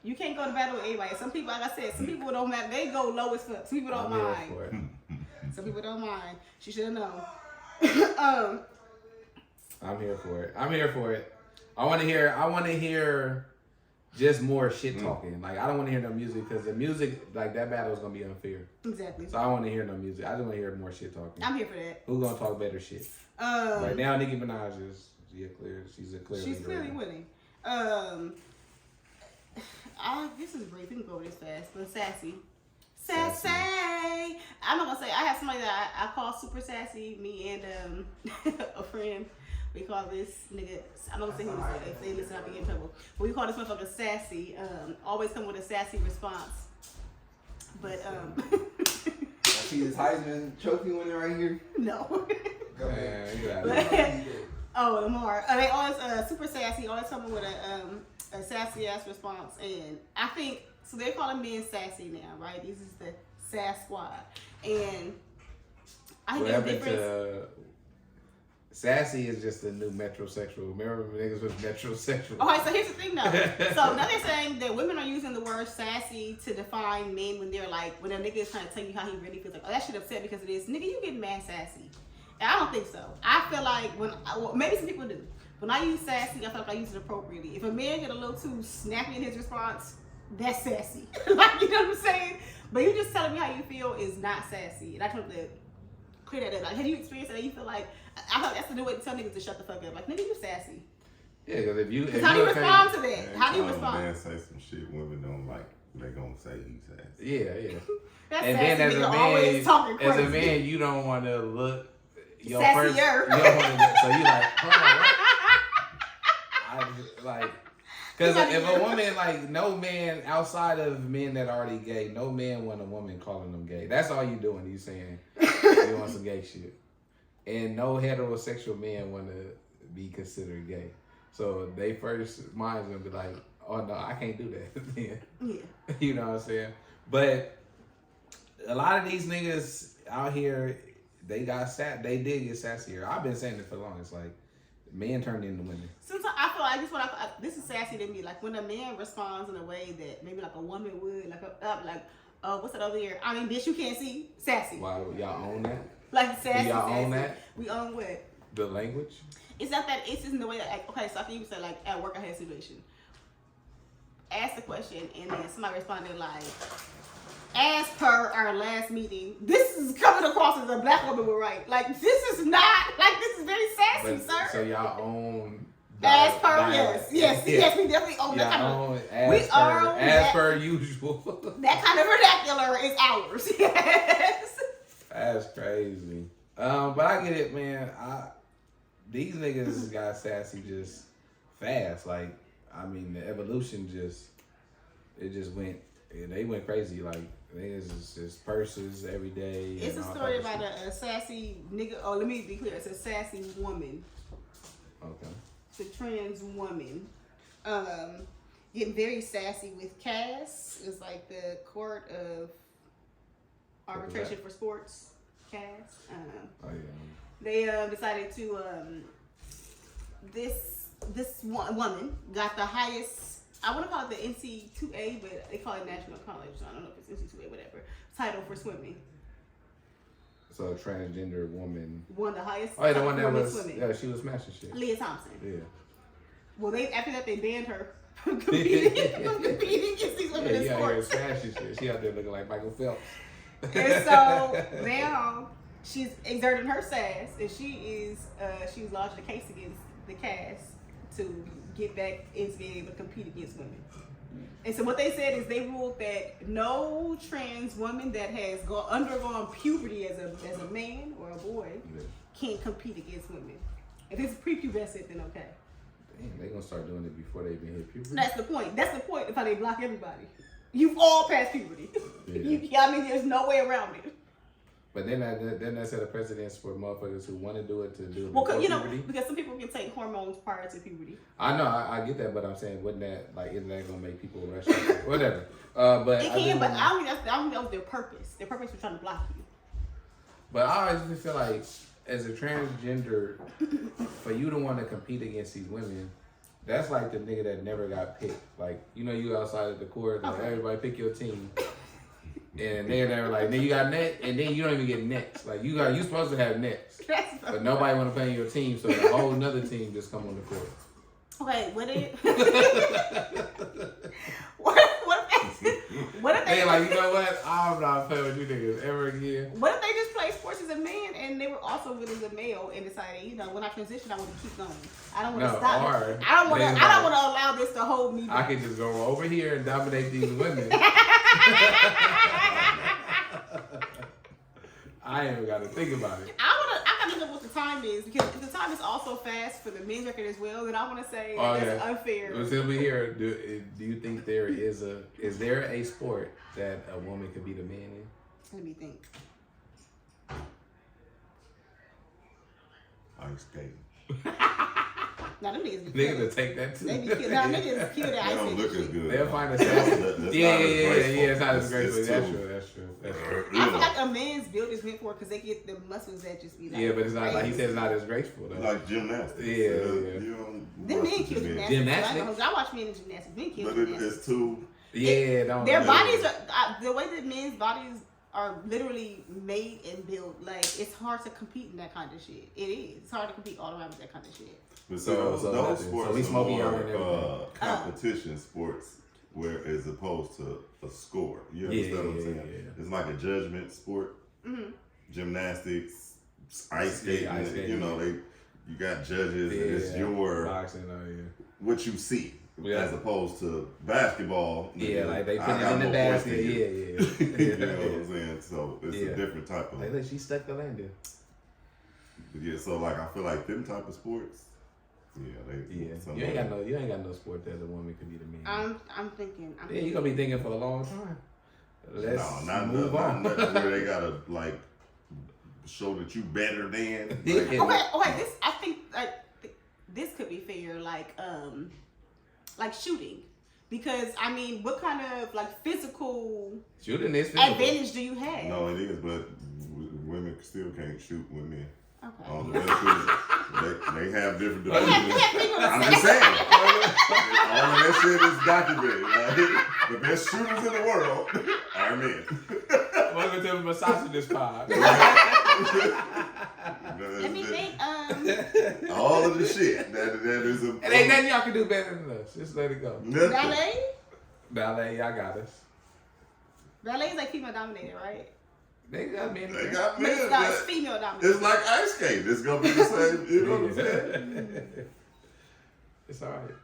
you can't go to battle with everybody. Some people, like I said, some people don't matter. They go low as fuck. Some people don't mind. Some people don't mind. She should have known. I'm here for it. I want to hear just more shit talking. Like, I don't want to hear no music because the music, like, that battle is going to be unfair. Exactly. So I want to hear no music. I just want to hear more shit talking. I'm here for that. Who's going to talk better shit? Right now, Nicki Minaj is she's clearly winning. This is brief. We can go over this fast. But sassy. I'm not gonna say. I have somebody that I call super sassy. Me and a friend. We call this nigga. I'm not gonna say who this is. If they listen, I'll be in trouble. But we call this motherfucker sassy. Always come with a sassy response. But see this Heisman Trophy winner right here? No. Go ahead. Lamar. They always super sassy. Always coming with a sassy ass response, and I think so. They're calling men sassy now, right? This is the sass squad, and I think the difference. Sassy is just the new metrosexual. Remember when niggas was metrosexual? Okay, so here's the thing though. So now they're saying that women are using the word sassy to define men when they're like, when a nigga is trying to tell you how he really feels. Like, oh, that shit upset because of this. Nigga, you getting mad sassy. And I don't think so. I feel like maybe some people do. When I use sassy, I feel like I use it appropriately. If a man get a little too snappy in his response, that's sassy. Like, you know what I'm saying? But you just telling me how you feel is not sassy. And I told to clear that up. Like, have you experienced that? You feel like, I thought that's the new way to tell niggas to shut the fuck up. Like, nigga, you sassy. Yeah, because if you how do you respond to that? How do you respond? Man say some shit women don't like. They gonna say he's sassy. Yeah. That's and sassy. then as a man, you don't want to look your first. You don't want to. So you like, hold on, what? Because if a woman, like, no man outside of men that are already gay, no man want a woman calling them gay. That's all you doing. You saying you want some gay shit. And no heterosexual men want to be considered gay. So they first mind's gonna be like, oh no, I can't do that. Yeah. You know what I'm saying? But a lot of these niggas out here, they did get sassier. I've been saying it for long. It's like men turned into women. Sometimes I feel like this is sassy to me. Like when a man responds in a way that maybe like a woman would, what's that over here? I mean, bitch, you can't see. Sassy. Why y'all own that? Like sassy. Do y'all sassy. own that? We own what? The language. It's not that. It's just in the way that. Okay, so I can even say like at work I had a situation. asked the question, and then somebody responded like, as per our last meeting, this is coming across as a black woman would write. Like, this is not, like, this is very sassy, sir. So y'all own... As per, yes, we definitely own that kind of... As per usual. That kind of vernacular is ours, yes. That's crazy. But I get it, man. These niggas got sassy just fast. Like, I mean, the evolution they went crazy. Like, niggas just purses every day. It's a story about a sassy nigga. Oh, let me be clear. It's a sassy woman. Okay. It's a trans woman. Getting very sassy with CAS. It's like the Court of Arbitration for Sports. CAS. Oh, yeah. They decided to this woman got the highest, I want to call it the NC2A, but they call it National College, so I don't know if it's NC2A, whatever, title for swimming. So a transgender woman Won the highest. Oh, yeah, the one that was swimming. Yeah, she was smashing shit. Leah Thompson. Yeah. Well, after that they banned her from competing against these women in Yeah, you sports. smashing shit. She out there looking like Michael Phelps. And so now she's exerting her sass, and she's lodged a case against the CAS to get back into being able to compete against women. And so what they said is they ruled that no trans woman that has undergone puberty as a man or a boy can't compete against women. If it's prepubescent, then okay. Damn, they gonna start doing it before they even hit puberty. That's the point. That's the point of how they block everybody. You've all passed puberty. Yeah. I mean, there's no way around it. But then that set a precedence for motherfuckers who want to do it to do it Well, before you know, puberty. because some people can take hormones prior to puberty. I know, I get that, but I'm saying, isn't that gonna make people rush out? Whatever. But It can, but I don't think that was their purpose. Their purpose was trying to block you. But I always just feel like, as a transgender, for you to want to compete against these women, that's like the nigga that never got picked. Like, you outside of the court, like, everybody pick your team. And they're like, then you got net, and then you don't even get nets. Like, you supposed to have nets. But nobody want to play in your team, so a whole another team just come on the court. Okay, what if they They like, you know what? I'm not playing with you niggas ever again. What if they just play sports as a man and they were also good as a male and decided, when I transition, I want to keep going. I don't want to stop. I don't want to allow this to hold me back. I can just go over here and dominate these women. I ain't even got to think about it. I gotta look up what the time is, because if the time is also fast for the men's record as well, then I want to say that's unfair. Well, since we here, do you think is there a sport that a woman could be the man in? Let me think. Ice skating. Now them niggas be Niggas will take that too. They be cute. Now niggas cute. They don't look as good. They'll find a That's Yeah, not as graceful. it's not as graceful. It's That's too- true. That's true. I feel like a man's build is meant for because they get the muscles that just be like. Yeah, but it's not like he crazy. said. It's not as graceful though. Like gymnastics. Yeah. You don't Them watch men the kill gymnastics. gymnastics. I watch men in gymnastics. Men kill But gymnastics. it's too. Yeah, Their bodies are the way that men's bodies are literally made and built. Like, it's hard to compete in that kind of shit. It is. It's hard to compete all around with that kind of shit. But So those nothing. sports So we are smoking more y'all and everything. competition sports, where as opposed to a score. You understand what I'm saying? Yeah. It's like a judgment sport. Mm-hmm. Gymnastics, ice skating. Yeah, ice skating. You got judges, and it's your boxing. what you see. Yeah. As opposed to basketball. Yeah, like they I put it got in the more basket. points than you. Yeah. You know what I'm saying? So it's a different type of. Like, look, she stuck the landing. Yeah, so like I feel like them type of sports. Yeah, You ain't got no sport that a woman could be the man. I'm thinking. You gonna be thinking for a long time. Let's not move on. Not where they gotta like show that you better than. Like, Okay. I think this could be fair. Like shooting, because I mean, what kind of like physical shooting is physical. advantage do you have? no, it is, but women still can't shoot with men. Okay. They have different divisions. I'm just saying. All of that shit is documented. Like, the best shooters in the world are men. Welcome to the misogynist pod. Let me think. All of the shit that is a. It ain't nothing y'all can do better than us. Just let it go. Nothing. Ballet? Ballet, y'all got us. Ballet is like female dominated, right? They got men. They got men. It's not female dominated. It's like ice skate. It's gonna be the same. You know what I'm saying? It's all right.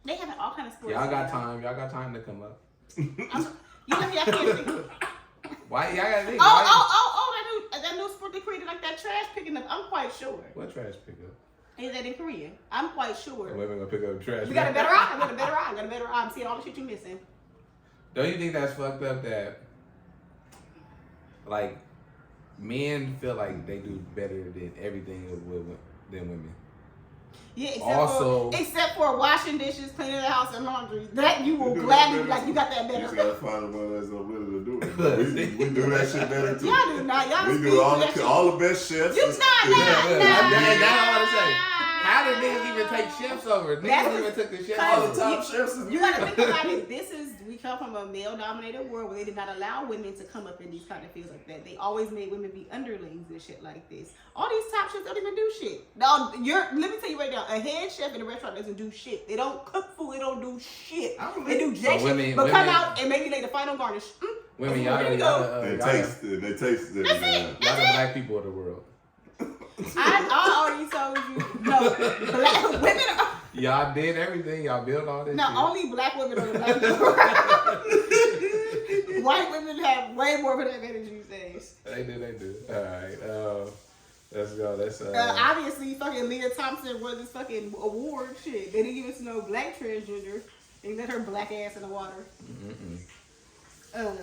They have all kind of sports. Y'all got time. Y'all got time to come up. You know me, I can't think. Why y'all gotta think? That new sport they created, like that trash picking up. I'm quite sure. What trash pickup? Is that in Korea? I'm quite sure. The women gonna pick up trash. You got a better eye. Got a better eye. I'm seeing all the shit you missing. Don't you think that's fucked up that, like, men feel like they do better than everything than women? Yeah, Also, except for washing dishes, cleaning the house, and laundry. That you will gladly, like, you got that You just better. gotta find one that's willing to do it. We do that shit better too. Y'all do not. Y'all We do all the best chefs. You not. Now I want to say, how did niggas even take chefs over? Niggas even took the chefs All over. the top chefs. You gotta think about it. We come from a male-dominated world where they did not allow women to come up in these kind of fields like that. They always made women be underlings and shit like this. All these top chefs don't even do shit. Now, let me tell you right now, a head chef in a restaurant doesn't do shit. They don't cook food. They don't do shit. They do jack So shit. But come out and maybe lay the final garnish. Women, Y'all They taste it. y'all the black people of the world. I already told you. No, black women are. Y'all did everything. Y'all built all this No, shit. only black women are the black people. White women have way more of an advantage these days. They do. All right. Let's go. Let's obviously, fucking Leah Thompson won this fucking award. Shit, they didn't give us no black transgender. They let her black ass in the water. Yeah,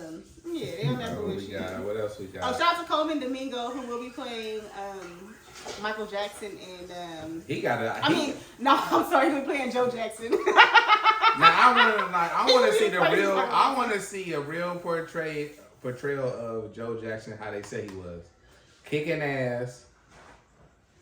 they don't have no What else we got? Oh, shout out to Coleman Domingo, who will be playing Michael Jackson and he got it. I'm sorry, he'll be playing Joe Jackson. Now I want to see the real. I want to see a real portrayal of Joe Jackson, how they say he was, kicking ass.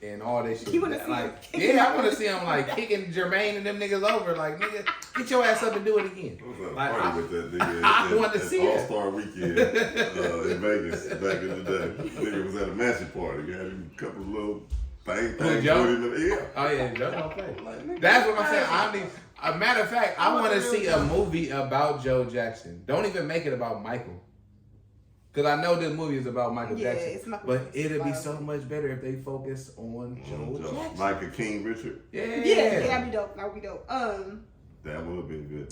And all this shit. You wanna see I want to see him like kicking Jermaine and them niggas over. Like, nigga, get your ass up and do it again. I was at a Like, party with that nigga I want to see it. All-Star Weekend in Vegas back in the day. Nigga was at a matching party. He had a couple of little things. Joe? Yeah. Oh yeah, Joe don't play. That's what I'm saying. A matter of fact, I want to see a movie about Joe Jackson. Don't even make it about Michael. Because I know this movie is about Michael Jackson. It's Michael but Jackson. it'd be so much better if they focus on Joe Jackson. Like a King Richard. Yeah, that'd be dope. That would be dope. That would have been good.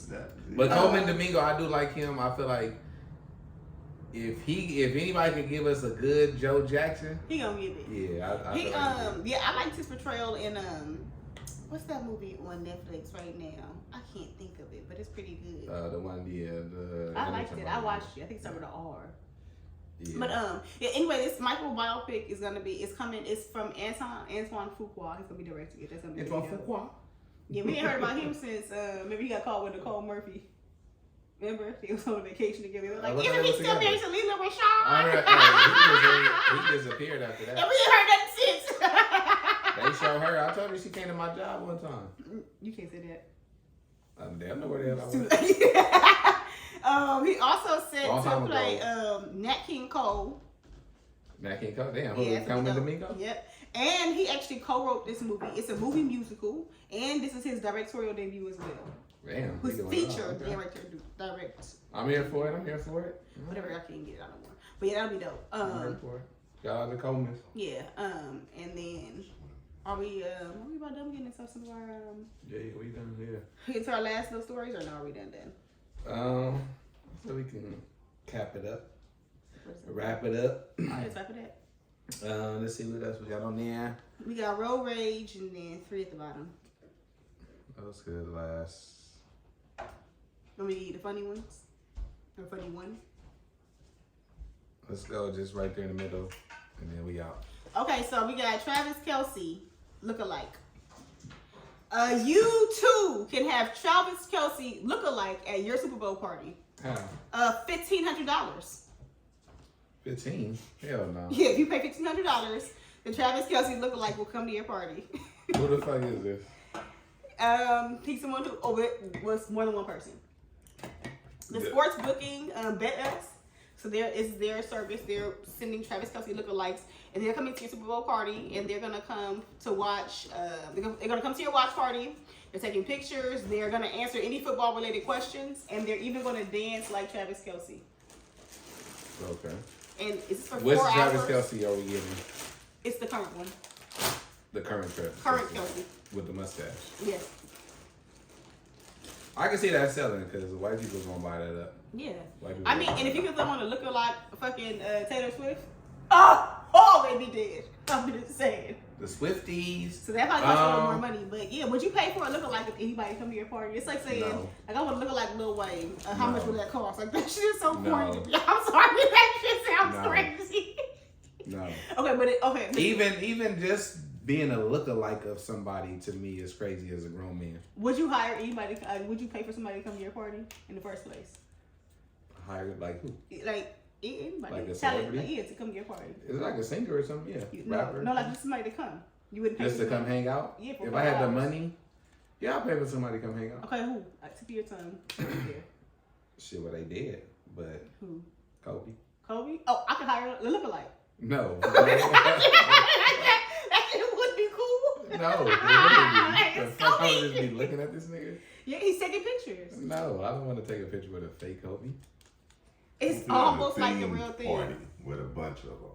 But Coleman Domingo, I do like him. I feel like if anybody could give us a good Joe Jackson, he gonna give it. Yeah, I liked his portrayal in what's that movie on Netflix right now? I can't think of it, but it's pretty good. The one, I liked it. I watched it. I think it started with an R. Yeah. But anyway, this Michael biopic is gonna be. It's from Antoine Fuqua. He's gonna be directing it. That's gonna be Antoine Fuqua. Yeah, we ain't heard about him since remember he got caught with Nicole Murphy. Remember? They was on vacation together. They were like, isn't he still married to Lila Rashad? He disappeared after that. And we ain't heard nothing since. They showed her. I told her she came to my job one time. You can't say that. I know where the hell I was. He also said Long time to play ago. Nat King Cole. Nat King Cole? Damn, Yeah, who Coleman Domingo? Yep. And he actually co-wrote this movie. It's a movie musical, and this is his directorial debut as well. Damn. Who's featured direct. I'm here for it. Whatever, I can't get it. I don't want. But yeah, that'll be dope. I'm here for it. Shout out to Coleman. Yeah. And then are we about done getting into some of our Yeah, we done here. into our last little stories, or no? Are we done then? So we can cap it up. Wrap it up. Alright, let's wrap it up. Let's see what else we got on there. We got Road Rage and then 3 at the bottom. That was good last. Let me the funny ones. Or funny one. Let's go just right there in the middle, and then we out. Okay, so we got Travis Kelce look-alike. You too can have Travis Kelce look-alike at your Super Bowl party. How? $1,500. 15? Hell no. Yeah, if you pay $1,500, the Travis Kelce look-alike will come to your party. Who the fuck is this? He's someone who it was more than one person. The sports booking Bet Us. So there is their service. They're sending Travis Kelce lookalikes, and they're coming to your Super Bowl party, and they're gonna come to watch. They're gonna come to your watch party. They're taking pictures. They're gonna answer any football related questions, and they're even gonna dance like Travis Kelce. Okay. And it's for Which 4 Travis hours. Kelce are we getting? It's the current one. The current Travis. Current Kelce. With the mustache. Yes. I can see that selling because white people gonna buy that up. Yeah. White people I mean, gonna and if buy you that get someone to look like fucking Taylor Swift, oh, they be dead. I'm just saying. up. The Swifties. So that probably costs a little more money. But yeah, would you pay for a lookalike if anybody come to your party? It's like saying, No. like, I want to look like Lil Wayne. How No. much would that cost? Like, that shit is so No. corny to me. I'm sorry. That shit sounds No. crazy. No. Okay, but Even just being a lookalike of somebody to me is crazy as a grown man. would you hire anybody? Would you pay for somebody to come to your party in the first place? Hire like who? Like anybody, Like a talent, celebrity? like, yeah, to come to your party. Is it like a singer or something? Yeah. Rapper. No, like just somebody to come. You wouldn't pay Just for to come somebody? hang out? Yeah, for If 4 I had the hours. money, yeah, I'll pay for somebody to come hang out. Okay, who? Tip your tongue. Shit, well, they did, but Who? Kobe. Kobe? Oh, I could hire a lookalike. No. That shit would be cool. No, it wouldn't be. The It's fuck I Kobe. would just be looking at this nigga? Yeah, he's taking pictures. No, I don't want to take a picture with a fake Kobe. It's Put on a almost like the themed real thing. Party with a bunch of them.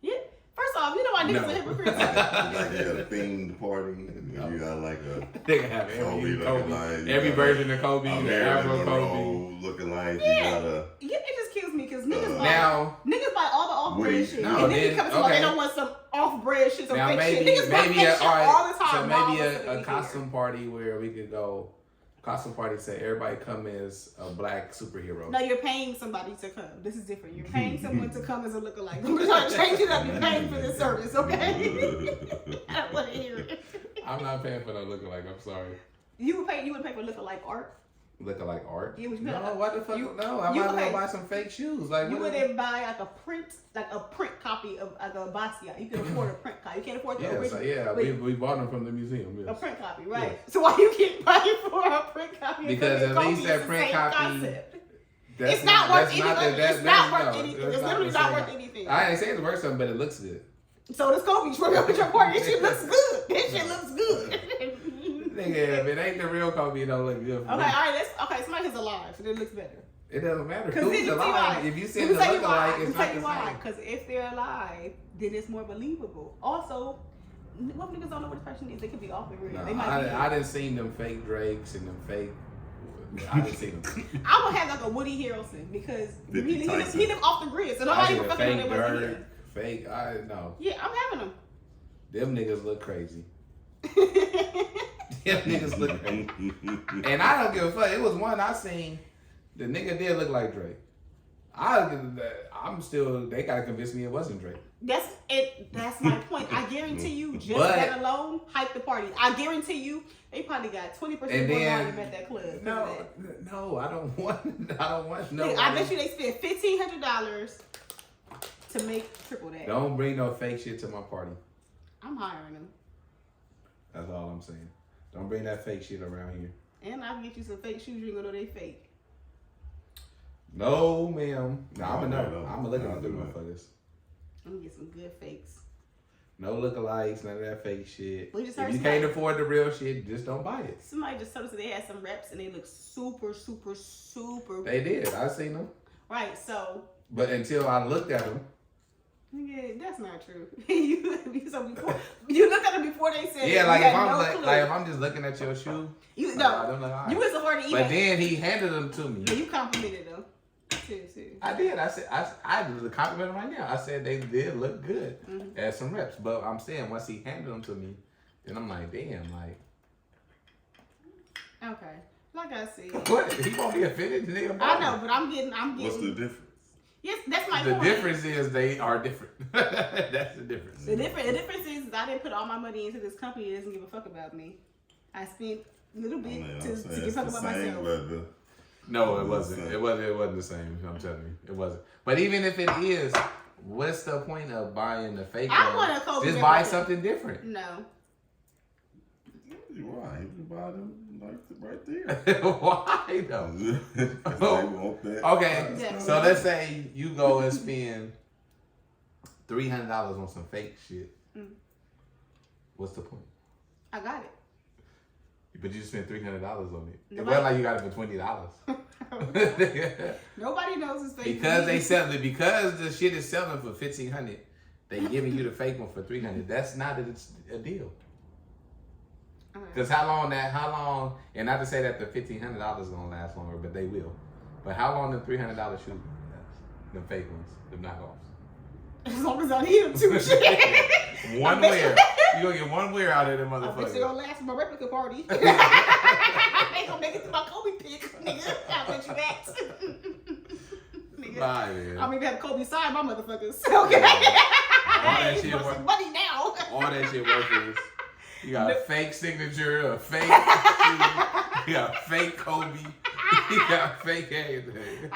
Yeah. First off, you know why niggas No. are hypocrites. Like you got a themed party, and then you got like a They can have Kobe every looking Kobe, like, you every got version of Kobe, a the Afro Marilyn Kobe. Monroe looking like Yeah. you got a. Yeah, it just kills me because niggas buy Now, niggas buy all the off-brand Woody. shit. No, and then then- you come to like okay. they don't want some off-brand shit, some now fake maybe shit. Niggas buy maybe fake a, shit all right, all the time. so maybe regardless of a the costume party where we could go. Costume party say everybody come as a black superhero. No, you're paying somebody to come. This is different. You're paying someone to come as a lookalike. I'm trying to change it up. You're paying for this service, okay? I don't want to hear it. I'm not paying for no lookalike. I'm sorry. You would pay for lookalike art. Lookalike art? Yeah, what you No, pay- what the fuck? you- No, I you might as well pay- buy some fake shoes. Like You what? wouldn't buy like a print copy of like a Basquiat. You can afford a print copy. You can't afford the Yeah, original. so yeah, Wait, we bought them from the museum. a Yes. print copy, right? Yes. So why you can't buy for a print copy? Because at least that print copy. That's It's not worth that's not anything. that- It's not that's- worth no, anything. that's It's not literally the not same. worth anything. I ain't saying it's worth something, but it looks good. So does Kobe. You at your party. This shit looks good. This shit looks good. Nigga, if it ain't the real Kobe, it don't look good. For Okay, me. all right. Okay, somebody's alive, so it looks better. It doesn't matter. Because Who's then you see why. alive? If you Let said me the tell you why. lookalike, Let me it's tell not you the why. same. Because if they're alive, then it's more believable. Also, what niggas don't know what the person is? They could be off the grid. No, They might be. I didn't seen them fake Drakes and them fake. I didn't see them. I would have like a Woody Harrelson because he 50 Tyson. live off the grid, so I nobody seen even a fucking know fake that was Dirk, him. fake. I know. Yeah, I'm having him. Them niggas look crazy. Them niggas look crazy. And I don't give a fuck. It was one I seen. The nigga did look like Drake. I'm still. They gotta convince me it wasn't Drake. That's it. That's my point. I guarantee you, just But- that alone, hype the party. I guarantee you, they probably got 20% more And then- volume at that club. No, I don't want. I don't want no. Nigga, I bet you they spent $1,500 to make triple that. Don't bring no fake shit to my party. I'm hiring them, That's all I'm saying. Don't bring that fake shit around here. and I'll get you some fake shoes. You ain't gonna know they fake. No, ma'am. No, I'm No, gonna no, I'm looking no, at them no. motherfuckers. I'm gonna get some good fakes. No lookalikes, none of that fake shit. We just If heard you somebody- can't afford the real shit, just don't buy it. Somebody just told us that they had some reps and they look super, super, super. They did. I seen them. Right, so But until I looked at them, nigga, that's not true. So before you looked at them before they said yeah, it, like you if had I'm no like, clue. like if I'm just looking at your shoe, You I no, don't know. you was already even. But then he handed them to me. Yeah, you complimented them. Seriously. I did. I said I did the compliment right now. I said they did look good Mhm. at some reps. But I'm saying once he handed them to me, then I'm like, damn, like Okay. Like I said. what? He won't be offended. The nigga I bought know, them. but I'm getting. What's the difference? Yes, that's my The point. difference is they are different. That's the difference. The difference is I didn't put all my money into this company that doesn't give a fuck about me. I spent a little I bit mean, I'm to saying give a it's fuck the about same, myself. but the No, it wasn't. It wasn't the same. I'm telling you, it wasn't. But even if it is, what's the point of buying the fake I one? want a Kobe Just buy replica. something different. No. why? You can buy them like right there. Why though? They want that. Okay, Exactly. so let's say you go and spend $300 on some fake shit. What's the point? I got it. But you spent $300 on it. It Nobody- wasn't like you got it for $20. Nobody knows it's fake. Because they sell it. Because the shit is selling for $1,500. They giving you the fake one for $300. That's not a deal. Because how long, and not to say that the $1,500 is going to last longer, but they will. But how long the $300 shoes last? The fake ones, the knockoffs. As long as I need them to. Shit. One wear. You going to get one wear out of them I bet motherfuckers. they gonna last for my replica party. They gonna make it to my Kobe pick, nigga. I bet you that. Nigga. Bye, man. I'm even have Kobe sign my motherfuckers. Okay. All that shit worth worth. some money now. All that shit worthless. You got a fake signature, a fake shoe, you got fake Kobe, you got fake everything.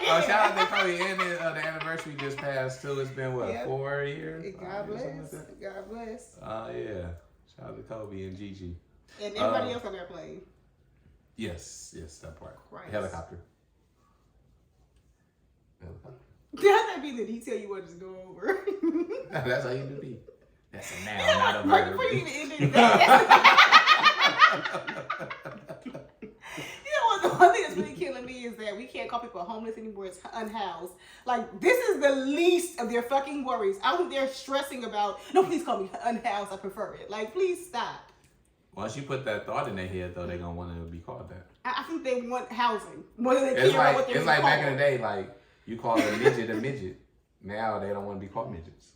Shout out to Kobe, and the anniversary just passed too. It's been what, 4 years? God bless. God bless. Yeah. Shout out to Kobe and Gigi. And everybody else on that plane. Yes, that part. Christ. Helicopter. That be the detail you want to just go over. That's how you do be. That's a noun, not a Right verb. before you even ended the one thing that's really killing me is that we can't call people homeless anymore. It's unhoused. Like, this is the least of their fucking worries. I think they're stressing about, no, please call me unhoused. I prefer it. Like, please stop. Once you put that thought in their head, though, they're going to want to be called that. I think they want housing more than they It's care about what like, they're it's like called. back in the day, like, you called a midget. Now they don't want to be called midgets.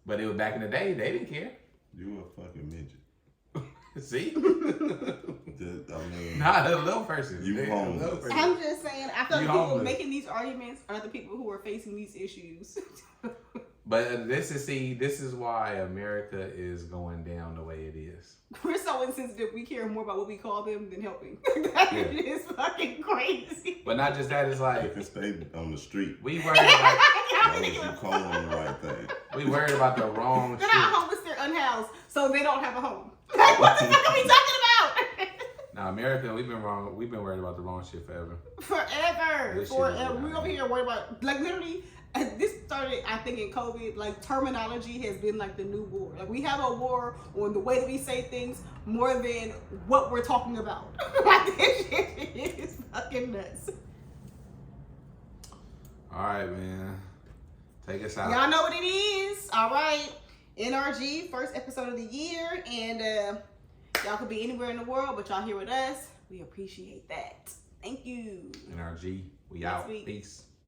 But it was back in the day, they didn't care. You a fucking midget. See? I mean, Not a little person. You They- homeless. a little person. I'm just saying, I feel like You people homeless. making these arguments are the people who are facing these issues. But this is why America is going down the way it is. We're so insensitive, we care more about what we call them than helping. That is fucking crazy. But not just that, it's they like can stay on the street. we worried about As long as you call them the right thing. we worried about the wrong They're shit. not homeless, they're unhoused, so they don't have a home. Like, what the fuck are we talking about? Now America, we've been wrong. We've been worried about the wrong shit forever. Forever. This shit Forever. is We over here worried about, like, literally, this started, I think, in COVID. Like, terminology has been like the new war. Like, we have a war on the way that we say things more than what we're talking about. Like, this shit is fucking nuts. All right, man. Take us out. Y'all know what it is. All right. NRG, first episode of the year. And y'all could be anywhere in the world, but y'all here with us. We appreciate that. Thank you. NRG. We Next out. week. Peace.